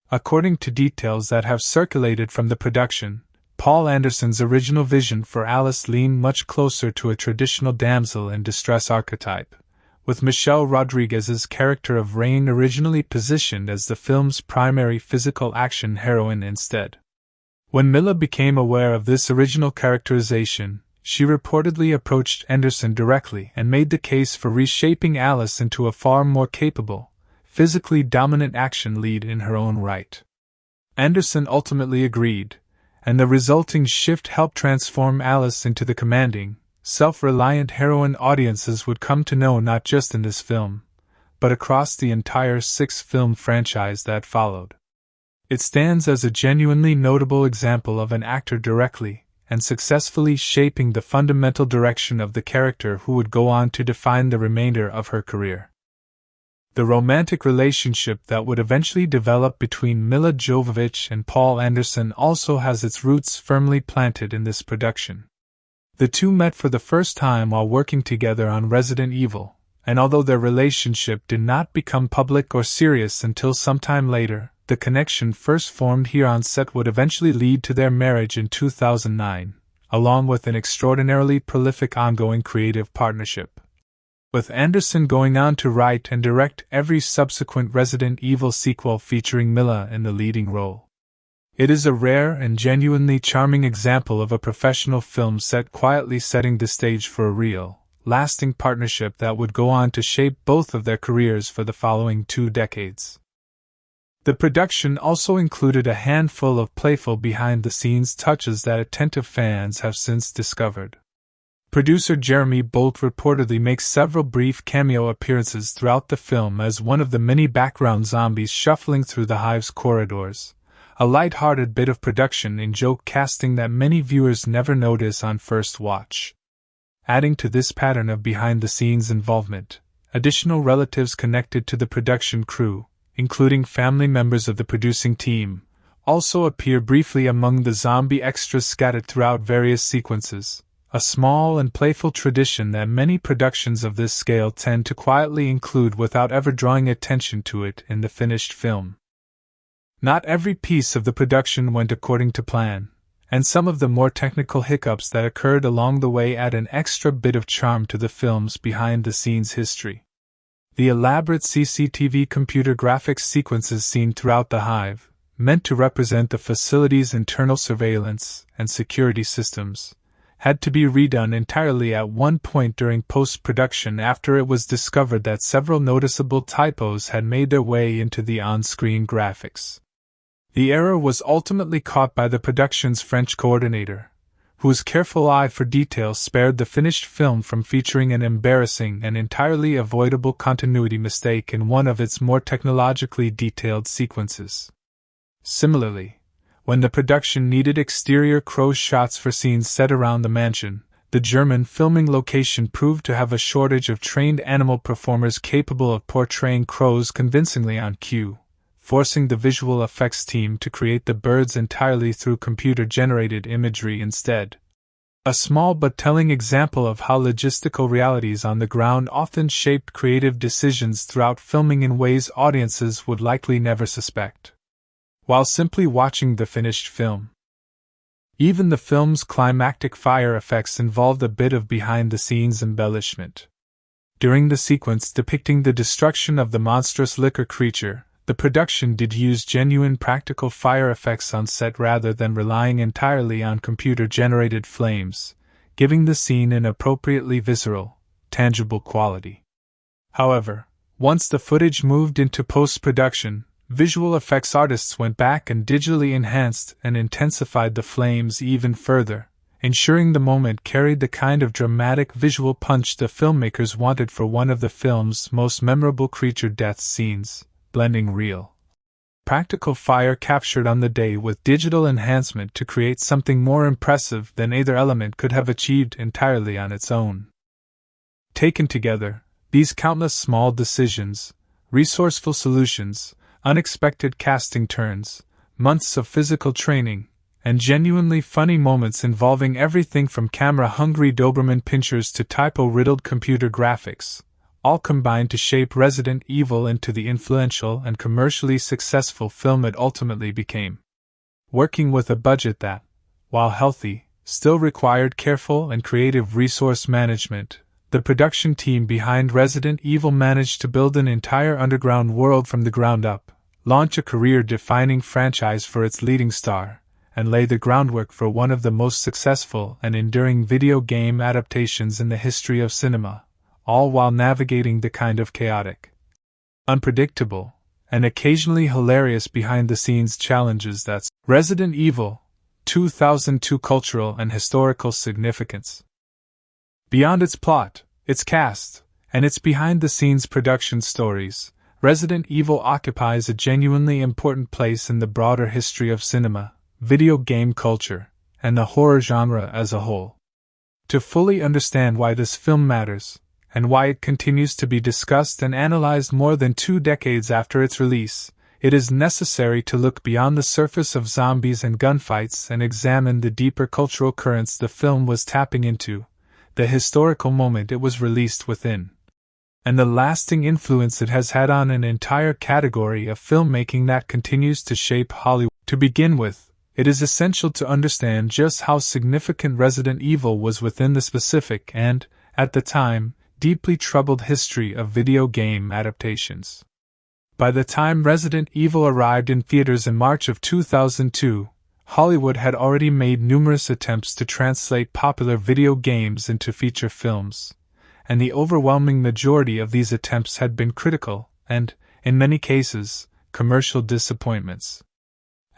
According to details that have circulated from the production, Paul Anderson's original vision for Alice leaned much closer to a traditional damsel in distress archetype, with Michelle Rodriguez's character of Rain originally positioned as the film's primary physical action heroine instead. When Milla became aware of this original characterization, she reportedly approached Anderson directly and made the case for reshaping Alice into a far more capable, physically dominant action lead in her own right. Anderson ultimately agreed, and the resulting shift helped transform Alice into the commanding, self-reliant heroine audiences would come to know not just in this film, but across the entire six-film franchise that followed. It stands as a genuinely notable example of an actor directly and successfully shaping the fundamental direction of the character who would go on to define the remainder of her career. The romantic relationship that would eventually develop between Milla Jovovich and Paul Anderson also has its roots firmly planted in this production. The two met for the first time while working together on Resident Evil, and although their relationship did not become public or serious until sometime later, the connection first formed here on set would eventually lead to their marriage in 2009, along with an extraordinarily prolific ongoing creative partnership, with Anderson going on to write and direct every subsequent Resident Evil sequel featuring Milla in the leading role. It is a rare and genuinely charming example of a professional film set quietly setting the stage for a real, lasting partnership that would go on to shape both of their careers for the following 2 decades. The production also included a handful of playful behind-the-scenes touches that attentive fans have since discovered. Producer Jeremy Bolt reportedly makes several brief cameo appearances throughout the film as one of the many background zombies shuffling through the hive's corridors, a light-hearted bit of production in joke casting that many viewers never notice on first watch. Adding to this pattern of behind-the-scenes involvement, additional relatives connected to the production crew, including family members of the producing team, also appear briefly among the zombie extras scattered throughout various sequences, a small and playful tradition that many productions of this scale tend to quietly include without ever drawing attention to it in the finished film. Not every piece of the production went according to plan, and some of the more technical hiccups that occurred along the way add an extra bit of charm to the film's behind-the-scenes history. The elaborate CCTV computer graphics sequences seen throughout the hive, meant to represent the facility's internal surveillance and security systems, had to be redone entirely at one point during post-production after it was discovered that several noticeable typos had made their way into the on-screen graphics. The error was ultimately caught by the production's French coordinator, whose careful eye for detail spared the finished film from featuring an embarrassing and entirely avoidable continuity mistake in one of its more technologically detailed sequences. Similarly, when the production needed exterior crow shots for scenes set around the mansion, the German filming location proved to have a shortage of trained animal performers capable of portraying crows convincingly on cue, forcing the visual effects team to create the birds entirely through computer-generated imagery instead. A small but telling example of how logistical realities on the ground often shaped creative decisions throughout filming in ways audiences would likely never suspect, while simply watching the finished film. Even the film's climactic fire effects involved a bit of behind-the-scenes embellishment. During the sequence depicting the destruction of the monstrous liquor creature, the production did use genuine practical fire effects on set rather than relying entirely on computer-generated flames, giving the scene an appropriately visceral, tangible quality. However, once the footage moved into post-production, visual effects artists went back and digitally enhanced and intensified the flames even further, ensuring the moment carried the kind of dramatic visual punch the filmmakers wanted for one of the film's most memorable creature death scenes, blending real, practical fire captured on the day with digital enhancement to create something more impressive than either element could have achieved entirely on its own. Taken together, these countless small decisions, resourceful solutions, unexpected casting turns, months of physical training, and genuinely funny moments involving everything from camera-hungry Doberman pinchers to typo-riddled computer graphics, all combined to shape Resident Evil into the influential and commercially successful film it ultimately became. Working with a budget that, while healthy, still required careful and creative resource management, the production team behind Resident Evil managed to build an entire underground world from the ground up, launch a career-defining franchise for its leading star, and lay the groundwork for one of the most successful and enduring video game adaptations in the history of cinema, all while navigating the kind of chaotic, unpredictable, and occasionally hilarious behind-the-scenes challenges that's Resident Evil 2002 cultural and historical significance. Beyond its plot, its cast, and its behind-the-scenes production stories, Resident Evil occupies a genuinely important place in the broader history of cinema, video game culture, and the horror genre as a whole. To fully understand why this film matters, and why it continues to be discussed and analyzed more than 2 decades after its release, it is necessary to look beyond the surface of zombies and gunfights and examine the deeper cultural currents the film was tapping into, the historical moment it was released within, and the lasting influence it has had on an entire category of filmmaking that continues to shape Hollywood. To begin with, it is essential to understand just how significant Resident Evil was within the specific and, at the time, deeply troubled history of video game adaptations. By the time Resident Evil arrived in theaters in March of 2002, Hollywood had already made numerous attempts to translate popular video games into feature films, and the overwhelming majority of these attempts had been critical and, in many cases, commercial disappointments.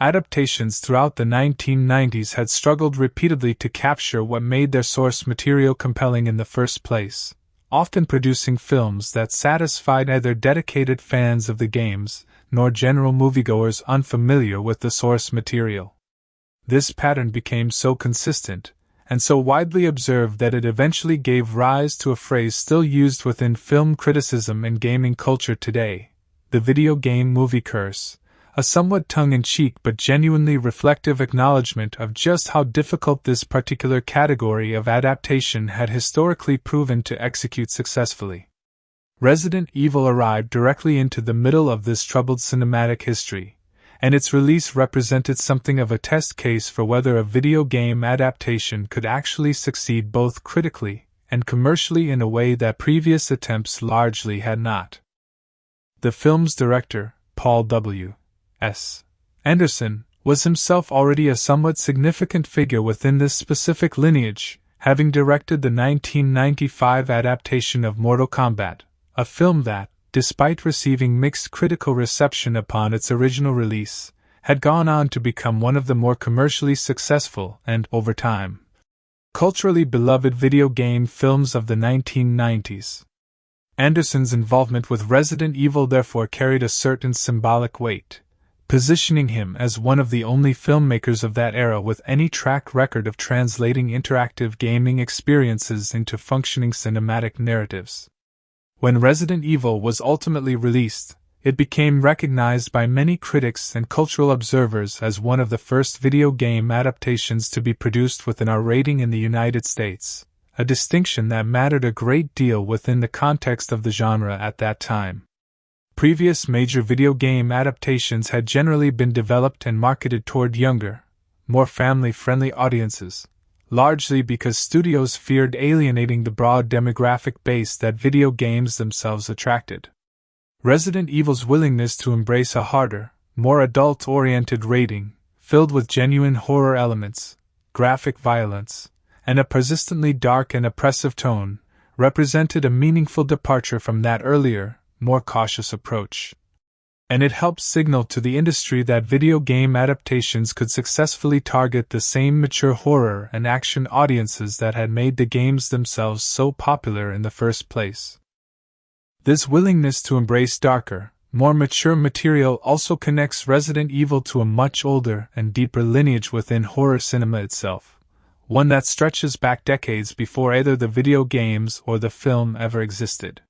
Adaptations throughout the 1990s had struggled repeatedly to capture what made their source material compelling in the first place, often producing films that satisfied neither dedicated fans of the games nor general moviegoers unfamiliar with the source material. This pattern became so consistent and so widely observed that it eventually gave rise to a phrase still used within film criticism and gaming culture today, the video game movie curse, a somewhat tongue-in-cheek but genuinely reflective acknowledgement of just how difficult this particular category of adaptation had historically proven to execute successfully. Resident Evil arrived directly into the middle of this troubled cinematic history, and its release represented something of a test case for whether a video game adaptation could actually succeed both critically and commercially in a way that previous attempts largely had not. The film's director, Paul W. S. Anderson, was himself already a somewhat significant figure within this specific lineage, having directed the 1995 adaptation of Mortal Kombat, a film that, despite receiving mixed critical reception upon its original release, had gone on to become one of the more commercially successful and, over time, culturally beloved video game films of the 1990s. Anderson's involvement with Resident Evil therefore carried a certain symbolic weight, positioning him as one of the only filmmakers of that era with any track record of translating interactive gaming experiences into functioning cinematic narratives. When Resident Evil was ultimately released, it became recognized by many critics and cultural observers as one of the first video game adaptations to be produced with an R rating in the United States, a distinction that mattered a great deal within the context of the genre at that time. Previous major video game adaptations had generally been developed and marketed toward younger, more family-friendly audiences, largely because studios feared alienating the broad demographic base that video games themselves attracted. Resident Evil's willingness to embrace a harder, more adult-oriented rating, filled with genuine horror elements, graphic violence, and a persistently dark and oppressive tone, represented a meaningful departure from that earlier, more cautious approach. And it helped signal to the industry that video game adaptations could successfully target the same mature horror and action audiences that had made the games themselves so popular in the first place. This willingness to embrace darker, more mature material also connects Resident Evil to a much older and deeper lineage within horror cinema itself, one that stretches back decades before either the video games or the film ever existed.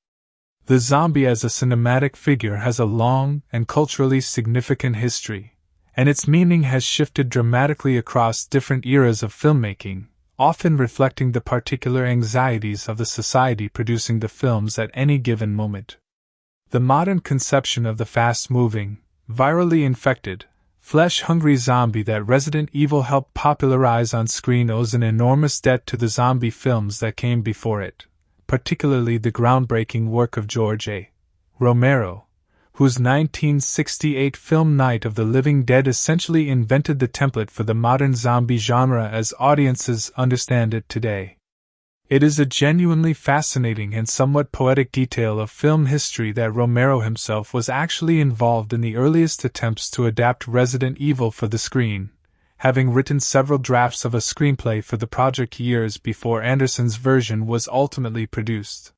The zombie as a cinematic figure has a long and culturally significant history, and its meaning has shifted dramatically across different eras of filmmaking, often reflecting the particular anxieties of the society producing the films at any given moment. The modern conception of the fast-moving, virally infected, flesh-hungry zombie that Resident Evil helped popularize on screen owes an enormous debt to the zombie films that came before it, particularly the groundbreaking work of George A. Romero, whose 1968 film Night of the Living Dead essentially invented the template for the modern zombie genre as audiences understand it today. It is a genuinely fascinating and somewhat poetic detail of film history that Romero himself was actually involved in the earliest attempts to adapt Resident Evil for the screen, having written several drafts of a screenplay for the project years before Anderson's version was ultimately produced.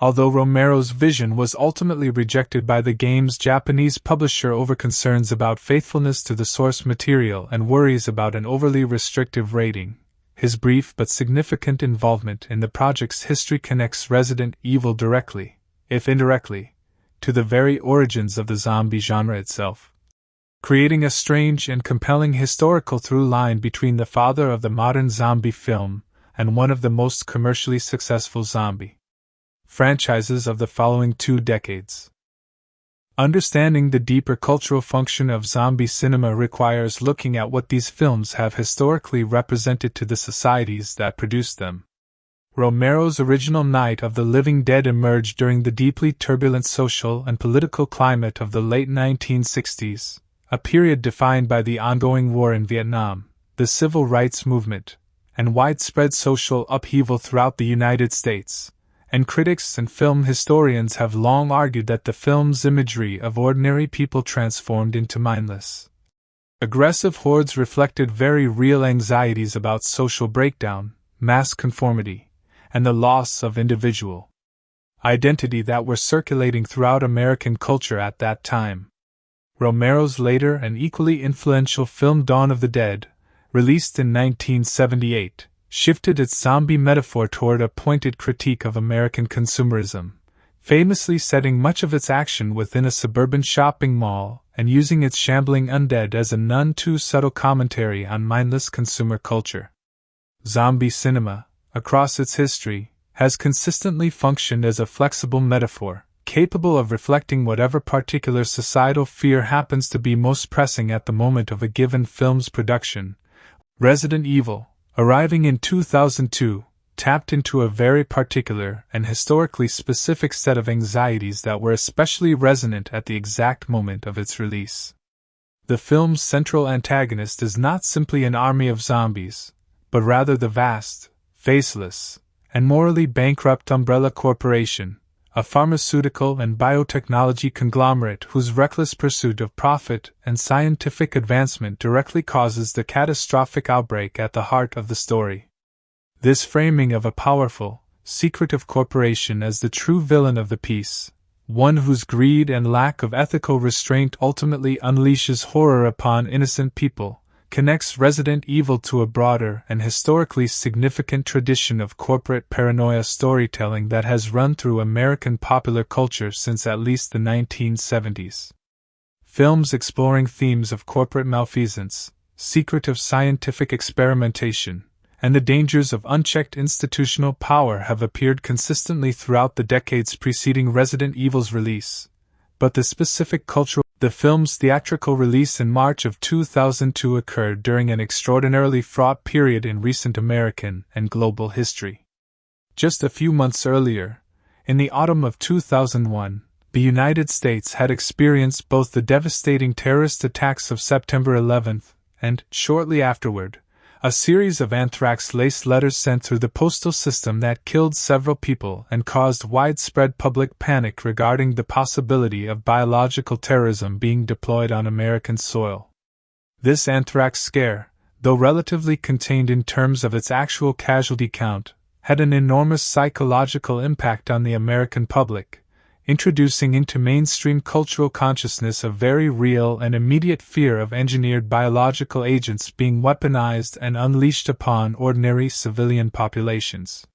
Although Romero's vision was ultimately rejected by the game's Japanese publisher over concerns about faithfulness to the source material and worries about an overly restrictive rating, his brief but significant involvement in the project's history connects Resident Evil directly, if indirectly, to the very origins of the zombie genre itself, creating a strange and compelling historical through line between the father of the modern zombie film and one of the most commercially successful zombie franchises of the following 2 decades. Understanding the deeper cultural function of zombie cinema requires looking at what these films have historically represented to the societies that produced them. Romero's original Night of the Living Dead emerged during the deeply turbulent social and political climate of the late 1960s, a period defined by the ongoing war in Vietnam, the civil rights movement, and widespread social upheaval throughout the United States. And critics and film historians have long argued that the film's imagery of ordinary people transformed into mindless, aggressive hordes reflected very real anxieties about social breakdown, mass conformity, and the loss of individual identity that were circulating throughout American culture at that time. Romero's later and equally influential film Dawn of the Dead, released in 1978, shifted its zombie metaphor toward a pointed critique of American consumerism, famously setting much of its action within a suburban shopping mall and using its shambling undead as a none too subtle commentary on mindless consumer culture. Zombie cinema, across its history, has consistently functioned as a flexible metaphor, capable of reflecting whatever particular societal fear happens to be most pressing at the moment of a given film's production. Resident Evil, arriving in 2002, tapped into a very particular and historically specific set of anxieties that were especially resonant at the exact moment of its release. The film's central antagonist is not simply an army of zombies, but rather the vast, faceless, and morally bankrupt Umbrella Corporation, a pharmaceutical and biotechnology conglomerate whose reckless pursuit of profit and scientific advancement directly causes the catastrophic outbreak at the heart of the story. This framing of a powerful, secretive corporation as the true villain of the piece, one whose greed and lack of ethical restraint ultimately unleashes horror upon innocent people, connects Resident Evil to a broader and historically significant tradition of corporate paranoia storytelling that has run through American popular culture since at least the 1970s. Films exploring themes of corporate malfeasance, secretive scientific experimentation, and the dangers of unchecked institutional power have appeared consistently throughout the decades preceding Resident Evil's release, but the film's theatrical release in March of 2002 occurred during an extraordinarily fraught period in recent American and global history. Just a few months earlier, in the autumn of 2001, the United States had experienced both the devastating terrorist attacks of September 11th and, shortly afterward, a series of anthrax-laced letters sent through the postal system that killed several people and caused widespread public panic regarding the possibility of biological terrorism being deployed on American soil. This anthrax scare, though relatively contained in terms of its actual casualty count, had an enormous psychological impact on the American public, introducing into mainstream cultural consciousness a very real and immediate fear of engineered biological agents being weaponized and unleashed upon ordinary civilian populations.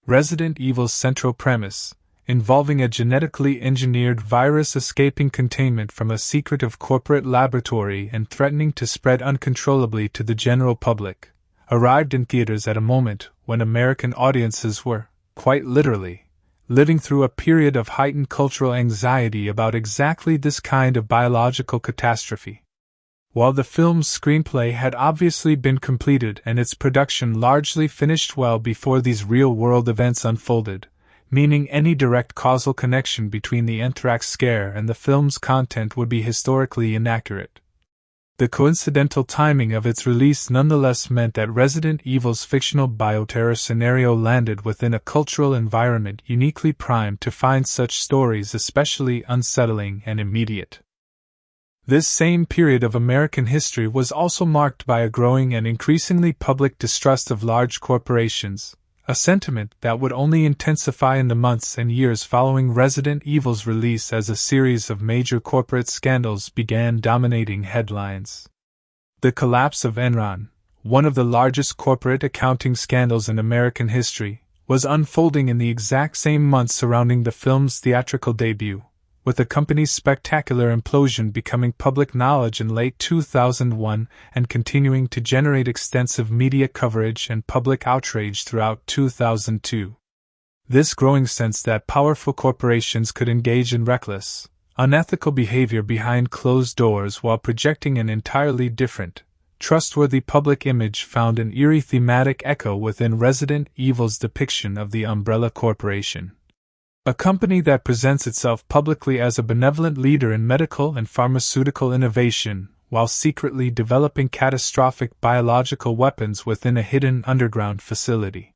Resident Evil's central premise, involving a genetically engineered virus escaping containment from a secretive corporate laboratory and threatening to spread uncontrollably to the general public, arrived in theaters at a moment when American audiences were, quite literally, living through a period of heightened cultural anxiety about exactly this kind of biological catastrophe. While the film's screenplay had obviously been completed and its production largely finished well before these real-world events unfolded, meaning any direct causal connection between the anthrax scare and the film's content would be historically inaccurate, the coincidental timing of its release nonetheless meant that Resident Evil's fictional bioterror scenario landed within a cultural environment uniquely primed to find such stories especially unsettling and immediate. This same period of American history was also marked by a growing and increasingly public distrust of large corporations, a sentiment that would only intensify in the months and years following Resident Evil's release as a series of major corporate scandals began dominating headlines. The collapse of Enron, one of the largest corporate accounting scandals in American history, was unfolding in the exact same months surrounding the film's theatrical debut, with the company's spectacular implosion becoming public knowledge in late 2001 and continuing to generate extensive media coverage and public outrage throughout 2002. This growing sense that powerful corporations could engage in reckless, unethical behavior behind closed doors while projecting an entirely different, trustworthy public image found an eerie thematic echo within Resident Evil's depiction of the Umbrella Corporation. A company that presents itself publicly as a benevolent leader in medical and pharmaceutical innovation, while secretly developing catastrophic biological weapons within a hidden underground facility.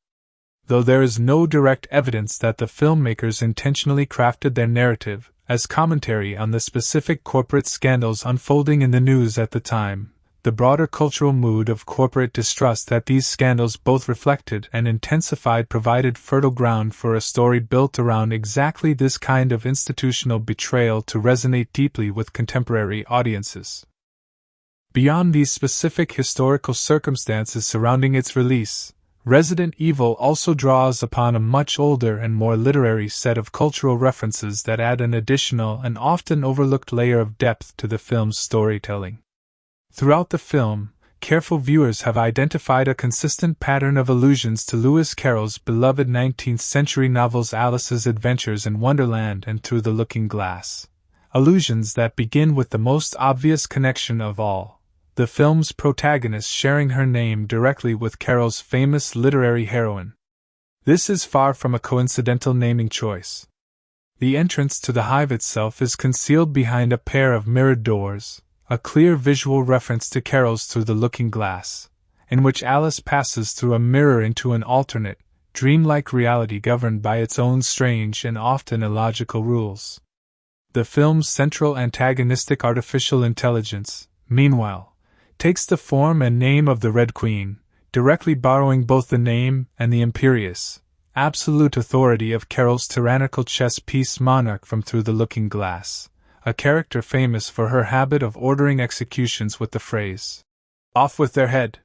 Though there is no direct evidence that the filmmakers intentionally crafted their narrative as commentary on the specific corporate scandals unfolding in the news at the time, the broader cultural mood of corporate distrust that these scandals both reflected and intensified provided fertile ground for a story built around exactly this kind of institutional betrayal to resonate deeply with contemporary audiences. Beyond these specific historical circumstances surrounding its release, Resident Evil also draws upon a much older and more literary set of cultural references that add an additional and often overlooked layer of depth to the film's storytelling. Throughout the film, careful viewers have identified a consistent pattern of allusions to Lewis Carroll's beloved 19th-century novels Alice's Adventures in Wonderland and Through the Looking Glass, allusions that begin with the most obvious connection of all, the film's protagonist sharing her name directly with Carroll's famous literary heroine. This is far from a coincidental naming choice. The entrance to the hive itself is concealed behind a pair of mirrored doors, a clear visual reference to Carroll's Through the Looking Glass, in which Alice passes through a mirror into an alternate, dreamlike reality governed by its own strange and often illogical rules. The film's central antagonistic artificial intelligence, meanwhile, takes the form and name of the Red Queen, directly borrowing both the name and the imperious, absolute authority of Carroll's tyrannical chess piece monarch from Through the Looking Glass, a character famous for her habit of ordering executions with the phrase, "Off with their head."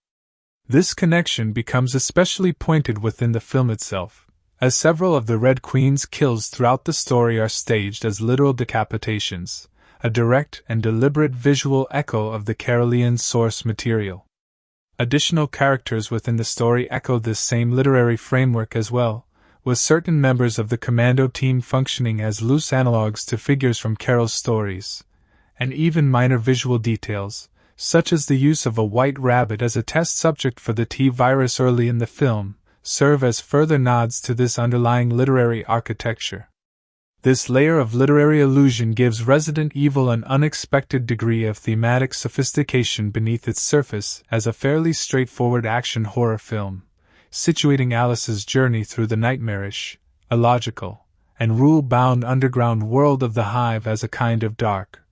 This connection becomes especially pointed within the film itself, as several of the Red Queen's kills throughout the story are staged as literal decapitations, a direct and deliberate visual echo of the Carrollian source material. Additional characters within the story echo this same literary framework as well, with certain members of the commando team functioning as loose analogues to figures from Carroll's stories, and even minor visual details, such as the use of a white rabbit as a test subject for the T-virus early in the film, serve as further nods to this underlying literary architecture. This layer of literary allusion gives Resident Evil an unexpected degree of thematic sophistication beneath its surface as a fairly straightforward action horror film, situating Alice's journey through the nightmarish, illogical, and rule-bound underground world of the Hive as a kind of dark.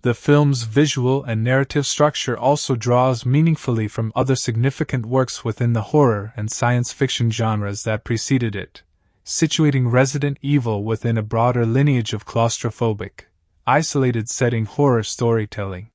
The film's visual and narrative structure also draws meaningfully from other significant works within the horror and science fiction genres that preceded it, situating Resident Evil within a broader lineage of claustrophobic, isolated setting horror storytelling.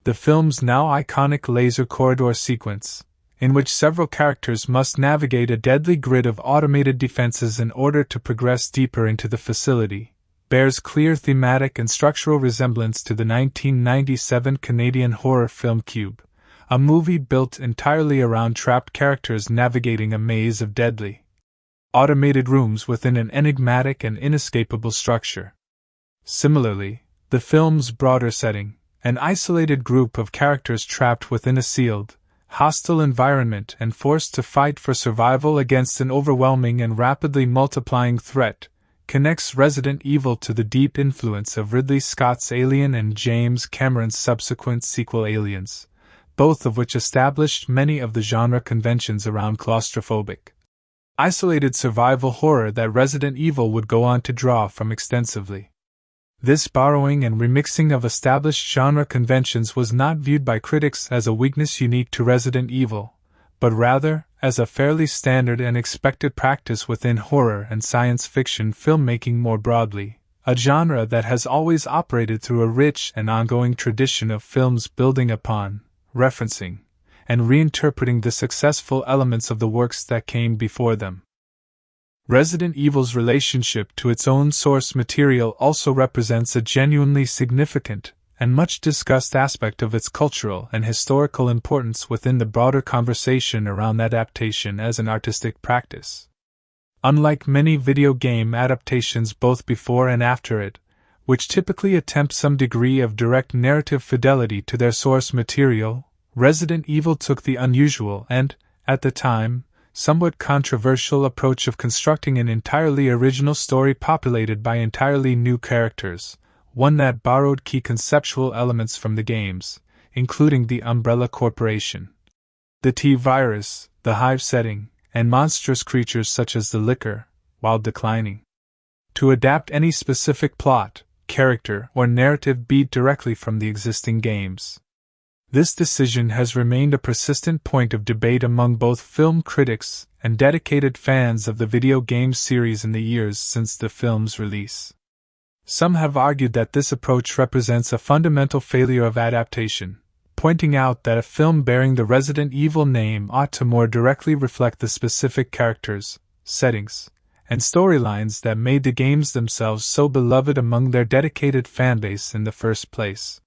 The film's now iconic laser corridor sequence, in which several characters must navigate a deadly grid of automated defenses in order to progress deeper into the facility, bears clear thematic and structural resemblance to the 1997 Canadian horror film Cube, a movie built entirely around trapped characters navigating a maze of deadly, automated rooms within an enigmatic and inescapable structure. Similarly, the film's broader setting, an isolated group of characters trapped within a sealed, hostile environment and forced to fight for survival against an overwhelming and rapidly multiplying threat, connects Resident Evil to the deep influence of Ridley Scott's Alien and James Cameron's subsequent sequel Aliens, both of which established many of the genre conventions around claustrophobic, isolated survival horror that Resident Evil would go on to draw from extensively. This borrowing and remixing of established genre conventions was not viewed by critics as a weakness unique to Resident Evil, but rather as a fairly standard and expected practice within horror and science fiction filmmaking more broadly, a genre that has always operated through a rich and ongoing tradition of films building upon, referencing, and reinterpreting the successful elements of the works that came before them. Resident Evil's relationship to its own source material also represents a genuinely significant and much discussed aspect of its cultural and historical importance within the broader conversation around adaptation as an artistic practice. Unlike many video game adaptations both before and after it, which typically attempt some degree of direct narrative fidelity to their source material, Resident Evil took the unusual and, at the time, somewhat controversial approach of constructing an entirely original story populated by entirely new characters, one that borrowed key conceptual elements from the games, including the Umbrella Corporation, the T-Virus, the Hive setting, and monstrous creatures such as the Licker, while declining to adapt any specific plot, character, or narrative beat directly from the existing games. This decision has remained a persistent point of debate among both film critics and dedicated fans of the video game series in the years since the film's release. Some have argued that this approach represents a fundamental failure of adaptation, pointing out that a film bearing the Resident Evil name ought to more directly reflect the specific characters, settings, and storylines that made the games themselves so beloved among their dedicated fanbase in the first place.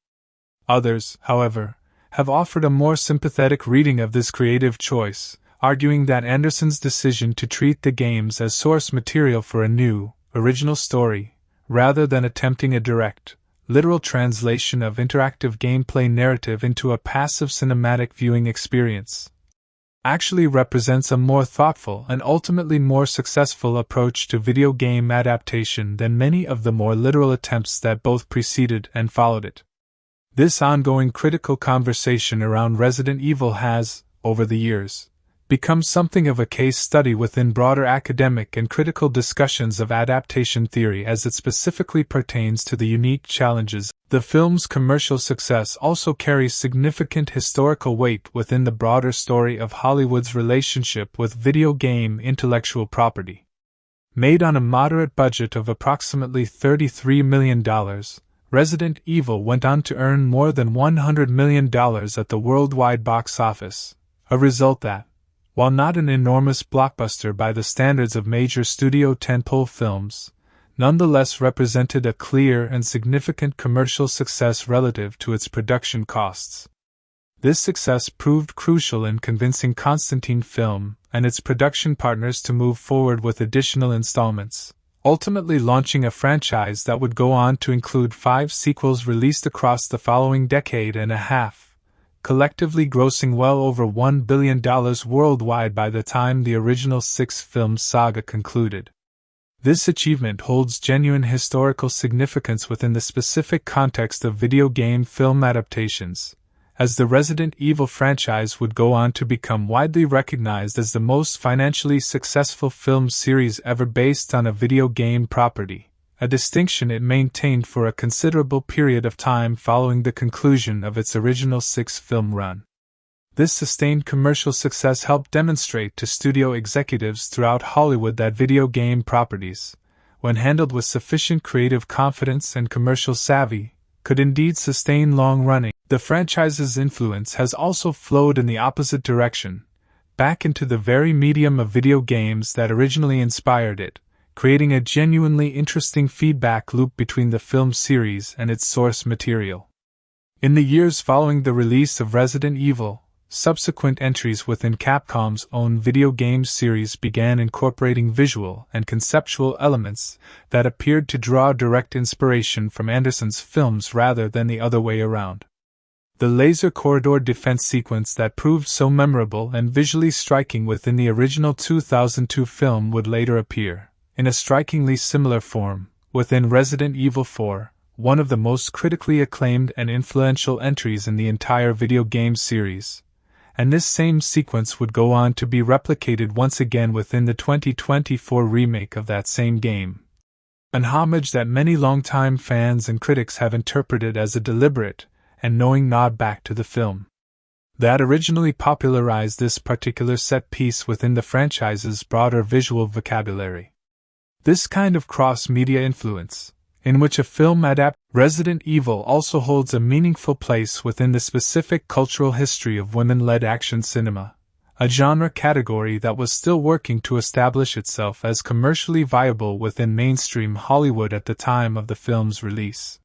Others, however, have offered a more sympathetic reading of this creative choice, arguing that Anderson's decision to treat the games as source material for a new, original story, rather than attempting a direct, literal translation of interactive gameplay narrative into a passive cinematic viewing experience, actually represents a more thoughtful and ultimately more successful approach to video game adaptation than many of the more literal attempts that both preceded and followed it. This ongoing critical conversation around Resident Evil has, over the years, become something of a case study within broader academic and critical discussions of adaptation theory as it specifically pertains to the unique challenges. The film's commercial success also carries significant historical weight within the broader story of Hollywood's relationship with video game intellectual property. Made on a moderate budget of approximately $33 million, Resident Evil went on to earn more than $100 million at the worldwide box office, a result that, while not an enormous blockbuster by the standards of major studio tentpole films, nonetheless represented a clear and significant commercial success relative to its production costs. This success proved crucial in convincing Constantine Film and its production partners to move forward with additional installments, ultimately launching a franchise that would go on to include 5 sequels released across the following decade and a half, collectively grossing well over $1 billion worldwide by the time the original 6-film saga concluded. This achievement holds genuine historical significance within the specific context of video game film adaptations, as the Resident Evil franchise would go on to become widely recognized as the most financially successful film series ever based on a video game property, a distinction it maintained for a considerable period of time following the conclusion of its original 6-film run. This sustained commercial success helped demonstrate to studio executives throughout Hollywood that video game properties, when handled with sufficient creative confidence and commercial savvy, could indeed sustain long-running. The franchise's influence has also flowed in the opposite direction, back into the very medium of video games that originally inspired it, creating a genuinely interesting feedback loop between the film series and its source material. In the years following the release of Resident Evil, subsequent entries within Capcom's own video game series began incorporating visual and conceptual elements that appeared to draw direct inspiration from Anderson's films rather than the other way around. The laser corridor defense sequence that proved so memorable and visually striking within the original 2002 film would later appear, in a strikingly similar form, within Resident Evil 4, one of the most critically acclaimed and influential entries in the entire video game series. And this same sequence would go on to be replicated once again within the 2024 remake of that same game. An homage that many longtime fans and critics have interpreted as a deliberate and knowing nod back to the film that originally popularized this particular set piece within the franchise's broader visual vocabulary. This kind of cross-media influence, in which a film adapts Resident Evil, also holds a meaningful place within the specific cultural history of women-led action cinema, a genre category that was still working to establish itself as commercially viable within mainstream Hollywood at the time of the film's release.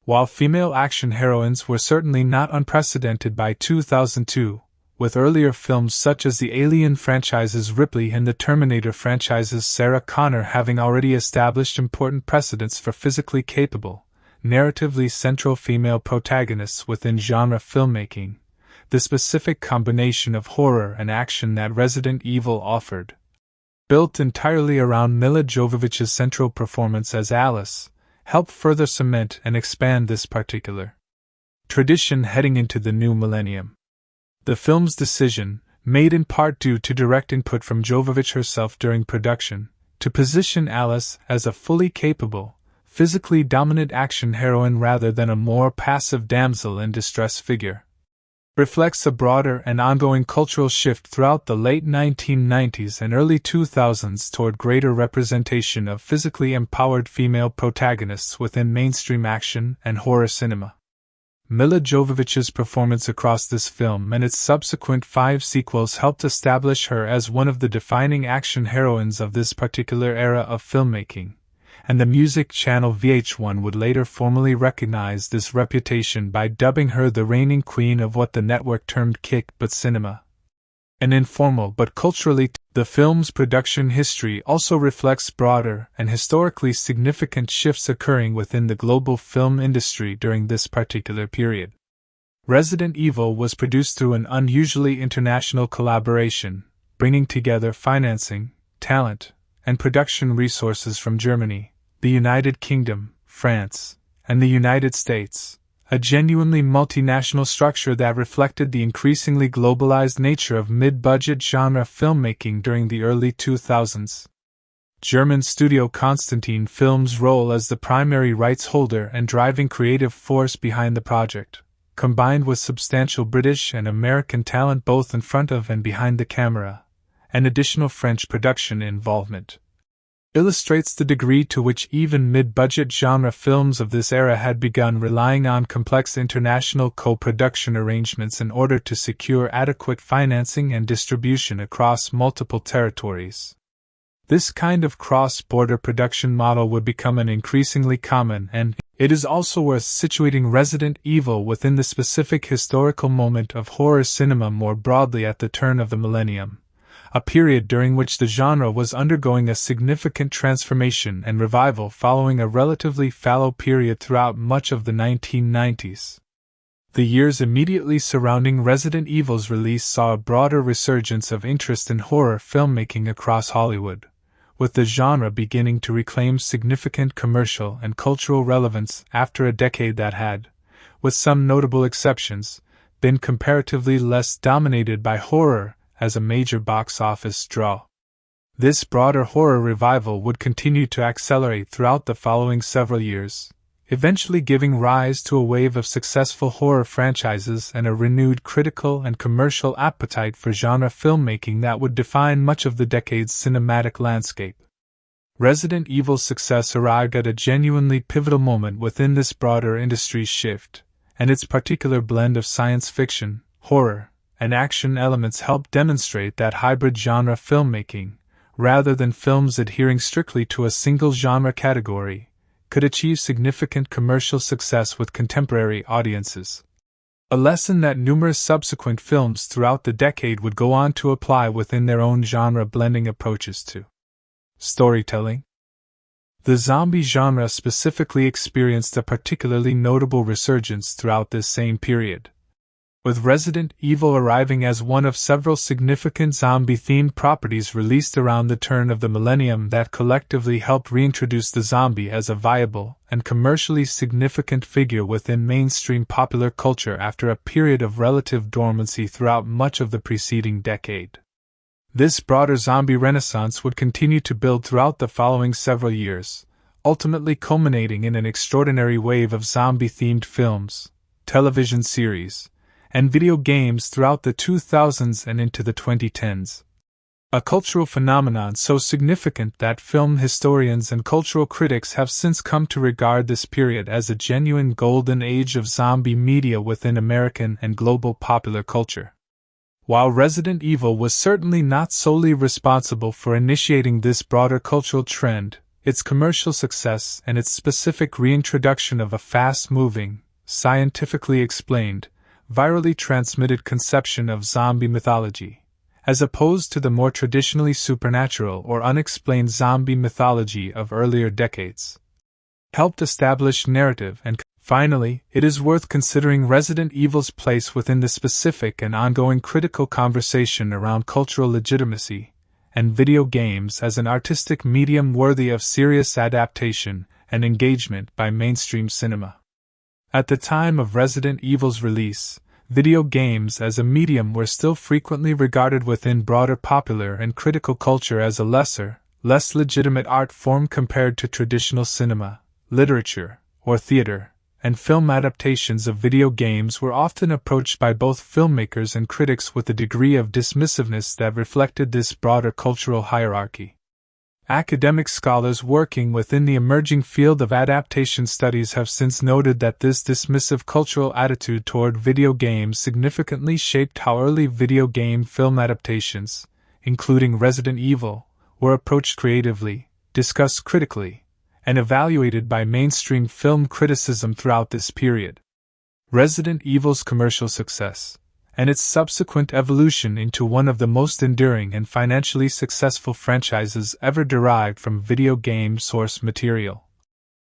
While female action heroines were certainly not unprecedented by 2002, with earlier films such as the Alien franchise's Ripley and the Terminator franchise's Sarah Connor having already established important precedents for physically capable, narratively central female protagonists within genre filmmaking, the specific combination of horror and action that Resident Evil offered, built entirely around Milla Jovovich's central performance as Alice, helped further cement and expand this particular tradition heading into the new millennium. The film's decision, made in part due to direct input from Jovovich herself during production, to position Alice as a fully capable, physically dominant action heroine rather than a more passive damsel in distress figure, reflects a broader and ongoing cultural shift throughout the late 1990s and early 2000s toward greater representation of physically empowered female protagonists within mainstream action and horror cinema. Milla Jovovich's performance across this film and its subsequent 5 sequels helped establish her as one of the defining action heroines of this particular era of filmmaking, and the music channel VH1 would later formally recognize this reputation by dubbing her the reigning queen of what the network termed kick-butt cinema. An informal but culturally the film's production history also reflects broader and historically significant shifts occurring within the global film industry during this particular period. Resident Evil was produced through an unusually international collaboration, bringing together financing, talent, and production resources from Germany, the United Kingdom, France, and the United States, a genuinely multinational structure that reflected the increasingly globalized nature of mid-budget genre filmmaking during the early 2000s. German studio Constantin Films' role as the primary rights holder and driving creative force behind the project, combined with substantial British and American talent both in front of and behind the camera, and additional French production involvement, illustrates the degree to which even mid-budget genre films of this era had begun relying on complex international co-production arrangements in order to secure adequate financing and distribution across multiple territories. This kind of cross-border production model would become an increasingly common, and it is also worth situating Resident Evil within the specific historical moment of horror cinema more broadly at the turn of the millennium, a period during which the genre was undergoing a significant transformation and revival following a relatively fallow period throughout much of the 1990s. The years immediately surrounding Resident Evil's release saw a broader resurgence of interest in horror filmmaking across Hollywood, with the genre beginning to reclaim significant commercial and cultural relevance after a decade that had, with some notable exceptions, been comparatively less dominated by horror as a major box office draw. This broader horror revival would continue to accelerate throughout the following several years, eventually giving rise to a wave of successful horror franchises and a renewed critical and commercial appetite for genre filmmaking that would define much of the decade's cinematic landscape. Resident Evil's success arrived at a genuinely pivotal moment within this broader industry shift, and its particular blend of science fiction, horror, and action elements help demonstrate that hybrid genre filmmaking, rather than films adhering strictly to a single genre category, could achieve significant commercial success with contemporary audiences. A lesson that numerous subsequent films throughout the decade would go on to apply within their own genre-blending approaches to storytelling. The zombie genre specifically experienced a particularly notable resurgence throughout this same period, with Resident Evil arriving as one of several significant zombie-themed properties released around the turn of the millennium that collectively helped reintroduce the zombie as a viable and commercially significant figure within mainstream popular culture after a period of relative dormancy throughout much of the preceding decade. This broader zombie renaissance would continue to build throughout the following several years, ultimately culminating in an extraordinary wave of zombie-themed films, television series, and video games throughout the 2000s and into the 2010s. A cultural phenomenon so significant that film historians and cultural critics have since come to regard this period as a genuine golden age of zombie media within American and global popular culture. While Resident Evil was certainly not solely responsible for initiating this broader cultural trend, its commercial success and its specific reintroduction of a fast-moving, scientifically explained, virally transmitted conception of zombie mythology, as opposed to the more traditionally supernatural or unexplained zombie mythology of earlier decades, helped establish narrative and, finally, it is worth considering Resident Evil's place within the specific and ongoing critical conversation around cultural legitimacy and video games as an artistic medium worthy of serious adaptation and engagement by mainstream cinema. At the time of Resident Evil's release, video games as a medium were still frequently regarded within broader popular and critical culture as a lesser, less legitimate art form compared to traditional cinema, literature, or theater, and film adaptations of video games were often approached by both filmmakers and critics with a degree of dismissiveness that reflected this broader cultural hierarchy. Academic scholars working within the emerging field of adaptation studies have since noted that this dismissive cultural attitude toward video games significantly shaped how early video game film adaptations, including Resident Evil, were approached creatively, discussed critically, and evaluated by mainstream film criticism throughout this period. Resident Evil's commercial success, and its subsequent evolution into one of the most enduring and financially successful franchises ever derived from video game source material,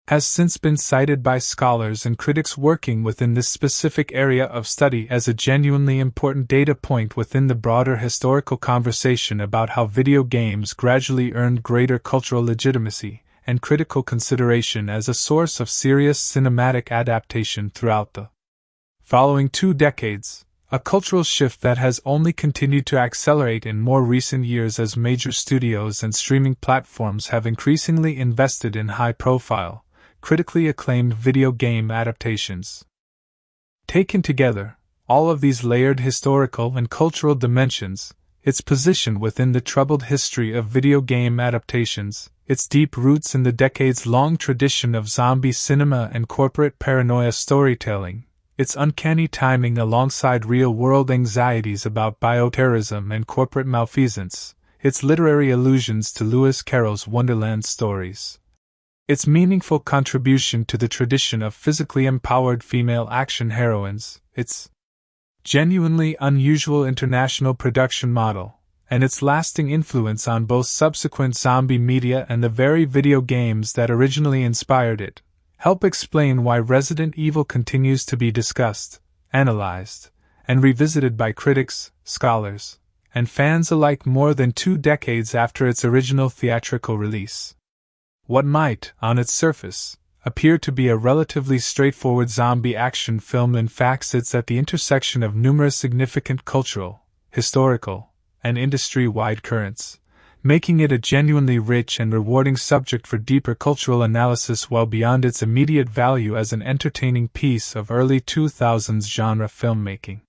has since been cited by scholars and critics working within this specific area of study as a genuinely important data point within the broader historical conversation about how video games gradually earned greater cultural legitimacy and critical consideration as a source of serious cinematic adaptation throughout the following 2 decades. A cultural shift that has only continued to accelerate in more recent years as major studios and streaming platforms have increasingly invested in high-profile, critically acclaimed video game adaptations. Taken together, all of these layered historical and cultural dimensions, its position within the troubled history of video game adaptations, its deep roots in the decades-long tradition of zombie cinema and corporate paranoia storytelling, its uncanny timing alongside real-world anxieties about bioterrorism and corporate malfeasance, its literary allusions to Lewis Carroll's Wonderland stories, its meaningful contribution to the tradition of physically empowered female action heroines, its genuinely unusual international production model, and its lasting influence on both subsequent zombie media and the very video games that originally inspired it, help explain why Resident Evil continues to be discussed, analyzed, and revisited by critics, scholars, and fans alike more than 2 decades after its original theatrical release. What might, on its surface, appear to be a relatively straightforward zombie action film in fact sits at the intersection of numerous significant cultural, historical, and industry-wide currents, making it a genuinely rich and rewarding subject for deeper cultural analysis well beyond its immediate value as an entertaining piece of early 2000s genre filmmaking.